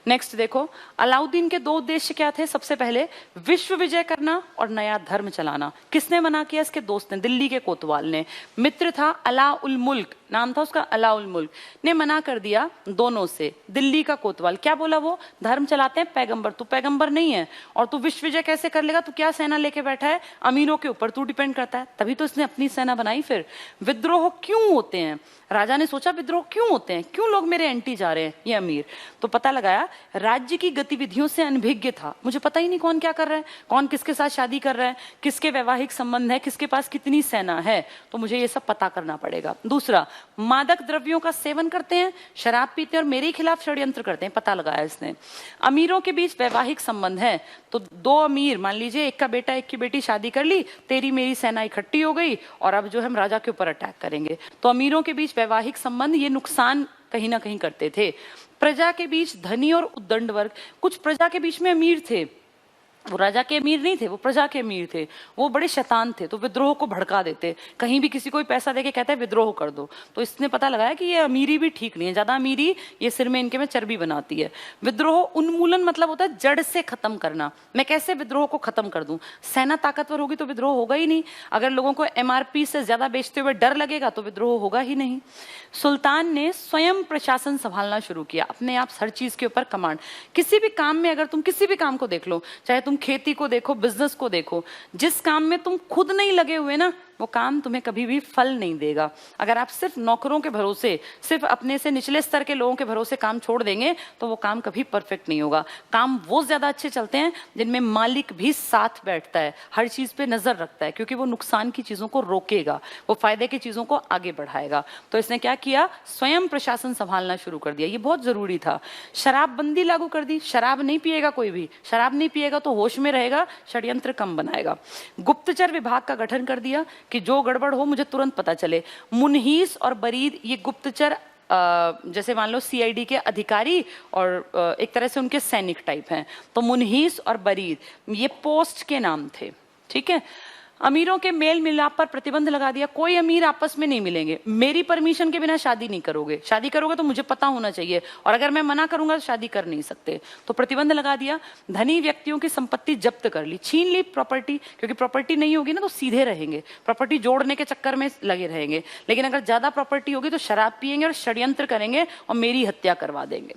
नेक्स्ट देखो, अलाउद्दीन के 2 उद्देश्य क्या थे। सबसे पहले विश्व विजय करना और नया धर्म चलाना। किसने मना किया, इसके दोस्त ने, दिल्ली के कोतवाल ने। मित्र था अला उल मुल्क, नाम था उसका अलाउल मुल्क, ने मना कर दिया दोनों से। दिल्ली का कोतवाल क्या बोला, वो धर्म चलाते हैं पैगंबर, तू पैगंबर नहीं है और तू विश्व विजय कैसे कर लेगा, तू क्या सेना लेके बैठा है, अमीरों के ऊपर तू डिपेंड करता है। तभी तो इसने अपनी सेना बनाई। फिर विद्रोह क्यों होते हैं, राजा ने सोचा विद्रोह क्यों होते हैं, क्यों लोग मेरे एंटी जा रहे हैं, ये अमीर। तो पता लगाया राज्य की गतिविधियों से अनभिज्ञ था, मुझे पता ही नहीं कौन क्या कर रहा है, कौन किसके साथ शादी कर रहा है, किसके वैवाहिक संबंध है, किसके पास कितनी सेना है, तो मुझे ये सब पता करना पड़ेगा। दूसरा, मादक द्रव्यों का सेवन करते हैं, शराब पीते हैं और मेरे खिलाफ षड्यंत्र करते हैं, पता लगाया इसने। अमीरों के बीच वैवाहिक संबंध है, तो दो अमीर मान लीजिए, एक का बेटा एक की बेटी शादी कर ली, तेरी मेरी सेना इकट्ठी हो गई और अब जो है हम राजा के ऊपर अटैक करेंगे। तो अमीरों के बीच वैवाहिक संबंध ये नुकसान कहीं ना कहीं करते थे। प्रजा के बीच धनी और उद्दंड वर्ग, कुछ प्रजा के बीच में अमीर थे, वो राजा के अमीर नहीं थे, वो प्रजा के अमीर थे, वो बड़े शैतान थे, तो विद्रोह को भड़का देते। कहीं भी किसी को पैसा देके कहते हैं विद्रोह कर दो, तो इसने पता लगाया कि ये अमीरी भी ठीक नहीं है, ज्यादा अमीरी ये सिर में इनके में चर्बी बनाती है। विद्रोह उन्मूलन मतलब होता है जड़ से खत्म करना। मैं कैसे विद्रोह को खत्म कर दूं, सेना ताकतवर होगी तो विद्रोह होगा ही नहीं, अगर लोगों को MRP से ज्यादा बेचते हुए डर लगेगा तो विद्रोह होगा ही नहीं। सुल्तान ने स्वयं प्रशासन संभालना शुरू किया, अपने आप हर चीज के ऊपर कमांड। किसी भी काम में, अगर तुम किसी भी काम को देख लो, चाहे तुम खेती को देखो, बिजनेस को देखो, जिस काम में तुम खुद नहीं लगे हुए ना, वो काम तुम्हें कभी भी फल नहीं देगा। अगर आप सिर्फ नौकरों के भरोसे, सिर्फ अपने से निचले स्तर के लोगों के भरोसे काम छोड़ देंगे तो वो काम कभी परफेक्ट नहीं होगा। काम वो ज्यादा अच्छे चलते हैं जिनमें मालिक भी साथ बैठता है, हर चीज पे नजर रखता है, क्योंकि वो नुकसान की चीजों को रोकेगा, वो फायदे की चीजों को आगे बढ़ाएगा। तो इसने क्या किया, स्वयं प्रशासन संभालना शुरू कर दिया, ये बहुत जरूरी था। शराबबंदी लागू कर दी, शराब नहीं पिएगा कोई भी, शराब नहीं पिएगा तो होश में रहेगा, षड्यंत्र कम बनाएगा। गुप्तचर विभाग का गठन कर दिया कि जो गड़बड़ हो मुझे तुरंत पता चले। मुनहीस और बरीद ये गुप्तचर, जैसे मान लो CID के अधिकारी और एक तरह से उनके सैनिक टाइप हैं, तो मुनहीस और बरीद ये पोस्ट के नाम थे, ठीक है। अमीरों के मेल मिलाप पर प्रतिबंध लगा दिया, कोई अमीर आपस में नहीं मिलेंगे, मेरी परमिशन के बिना शादी नहीं करोगे, शादी करोगे तो मुझे पता होना चाहिए, और अगर मैं मना करूंगा तो शादी कर नहीं सकते, तो प्रतिबंध लगा दिया। धनी व्यक्तियों की संपत्ति जब्त कर ली, छीन ली प्रॉपर्टी, क्योंकि प्रॉपर्टी नहीं होगी ना तो सीधे रहेंगे, प्रॉपर्टी जोड़ने के चक्कर में लगे रहेंगे, लेकिन अगर ज्यादा प्रॉपर्टी होगी तो शराब पियेंगे और षड्यंत्र करेंगे और मेरी हत्या करवा देंगे।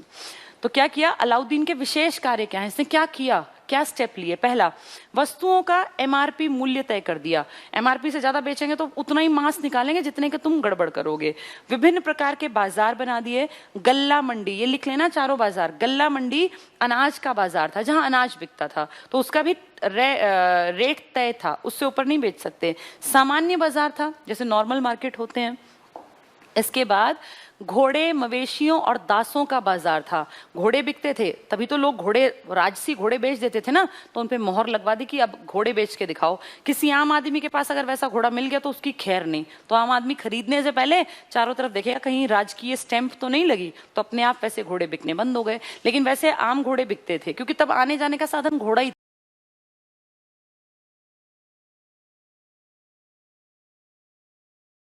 तो क्या किया, अलाउद्दीन के विशेष कार्य क्या है, इसने क्या किया, क्या स्टेप लिए। पहला, वस्तुओं का MRP मूल्य तय कर दिया, MRP से ज्यादा बेचेंगे तो उतना ही मांस निकालेंगे जितने के तुम गड़बड़ करोगे। विभिन्न प्रकार के बाजार बना दिए, गल्ला मंडी, ये लिख लेना चारों बाजार। गल्ला मंडी अनाज का बाजार था, जहां अनाज बिकता था, तो उसका भी रेट तय था, उससे ऊपर नहीं बेच सकते। सामान्य बाजार था, जैसे नॉर्मल मार्केट होते हैं। इसके बाद घोड़े, मवेशियों और दासों का बाजार था, घोड़े बिकते थे, तभी तो लोग घोड़े, राजसी घोड़े बेच देते थे ना, तो उनपे मोहर लगवा दी कि अब घोड़े बेच के दिखाओ। किसी आम आदमी के पास अगर वैसा घोड़ा मिल गया तो उसकी खैर नहीं, तो आम आदमी खरीदने से पहले चारों तरफ देखेगा कहीं राजकीय स्टैंप तो नहीं लगी, तो अपने आप वैसे घोड़े बिकने बंद हो गए। लेकिन वैसे आम घोड़े बिकते थे, क्योंकि तब आने जाने का साधन घोड़ा ही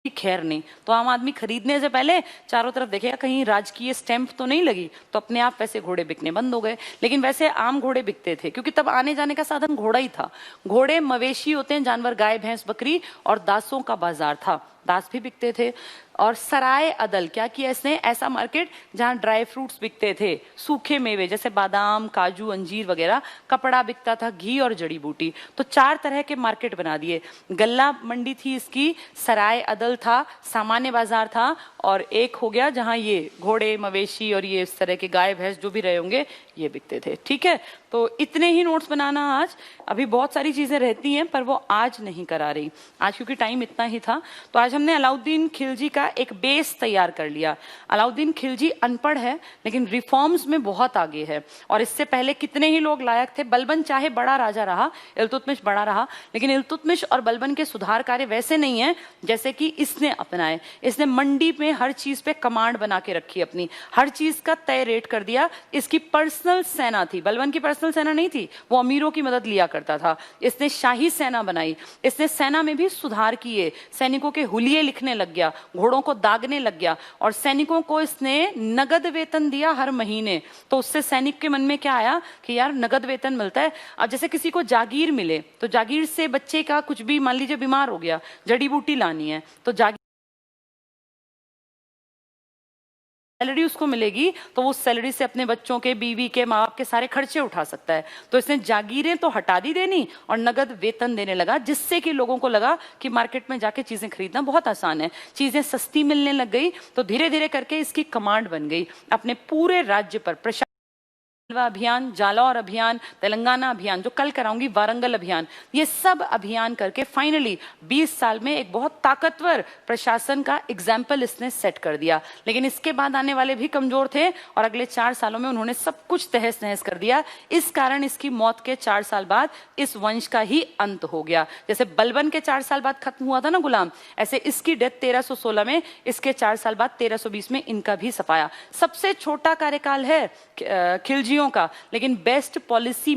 खैर नहीं, तो आम आदमी खरीदने से पहले चारों तरफ देखेगा कहीं राजकीय स्टैंप तो नहीं लगी, तो अपने आप वैसे घोड़े बिकने बंद हो गए। लेकिन वैसे आम घोड़े बिकते थे, क्योंकि तब आने जाने का साधन घोड़ा ही था। घोड़े मवेशी होते हैं, जानवर, गाय भैंस बकरी, और दासों का बाजार था, दास भी बिकते थे। और सराय अदल, क्या किया इसने, ऐसा मार्केट जहां ड्राई फ्रूट्स बिकते थे, सूखे मेवे जैसे बादाम, काजू, अंजीर वगैरह, कपड़ा बिकता था, घी और जड़ी बूटी। तो 4 तरह के मार्केट बना दिए। गल्ला मंडी थी इसकी, सराय अदल था, सामान्य बाजार था, और एक हो गया जहां ये घोड़े, मवेशी और ये इस तरह के गाय भैंस जो भी रहे होंगे ये बिकते थे, ठीक है। तो इतने ही नोट्स बनाना आज, अभी बहुत सारी चीजें रहती हैं पर वो आज नहीं करा रही, आज क्योंकि टाइम इतना ही था। तो आज हमने अलाउद्दीन खिलजी का एक बेस तैयार कर लिया। अलाउद्दीन खिलजी अनपढ़ है लेकिन रिफॉर्म्स में बहुत आगे है, और इससे पहले कितने ही लोग लायक थे। बलबन चाहे बड़ा राजा रहा, इल्तुतमिश बड़ा रहा, लेकिन इल्तुतमिश और बलबन के सुधार कार्य वैसे नहीं है जैसे कि इसने अपनाए। इसने मंडी में हर चीज पे कमांड बना के रखी अपनी, हर चीज का तय रेट कर दिया। इसकी पर्सनल सेना थी, बलबन की पर्सनल सेना नहीं थी, वो अमीरों की मदद लिया करता था। इसने शाही सेना बनाई, इसने सेना में भी सुधार किए, सैनिकों के हुलिये लिखने लग गया, घोड़ों को दागने लग गया, और सैनिकों को इसने नगद वेतन दिया हर महीने। तो उससे सैनिक के मन में क्या आया कि यार नगद वेतन मिलता है। अब जैसे किसी को जागीर मिले, तो जागीर से बच्चे का कुछ भी, मान लीजिए बीमार हो गया, जड़ी बूटी लानी है, तो जागीर सैलरी उसको मिलेगी तो वो सैलरी से अपने बच्चों के, बीवी के, माँ बाप के सारे खर्चे उठा सकता है। तो इसने जागीरें तो हटा दी देनी और नगद वेतन देने लगा, जिससे कि लोगों को लगा कि मार्केट में जाके चीजें खरीदना बहुत आसान है, चीजें सस्ती मिलने लग गई। तो धीरे धीरे करके इसकी कमांड बन गई अपने पूरे राज्य पर। अभियान, जालौर अभियान, तेलंगाना अभियान, जो कल कराऊंगी वारंगल अभियान, ये सब अभियान करके फाइनली 20 साल में एक बहुत ताकतवर प्रशासन का एग्जाम्पल इसने सेट कर दिया। लेकिन इसके बाद आने वाले भी कमजोर थे और अगले 4 सालों में उन्होंने सब कुछ तहस नहस कर दिया। इस कारण इसकी मौत के 4 साल बाद इस वंश का ही अंत हो गया। जैसे बलबन के 4 साल बाद खत्म हुआ था ना गुलाम, ऐसे इसकी डेथ 1316 में, इसके 4 साल बाद 1320 में इनका भी सफाया। सबसे छोटा कार्यकाल है खिलजी का, लेकिन बेस्ट पॉलिसी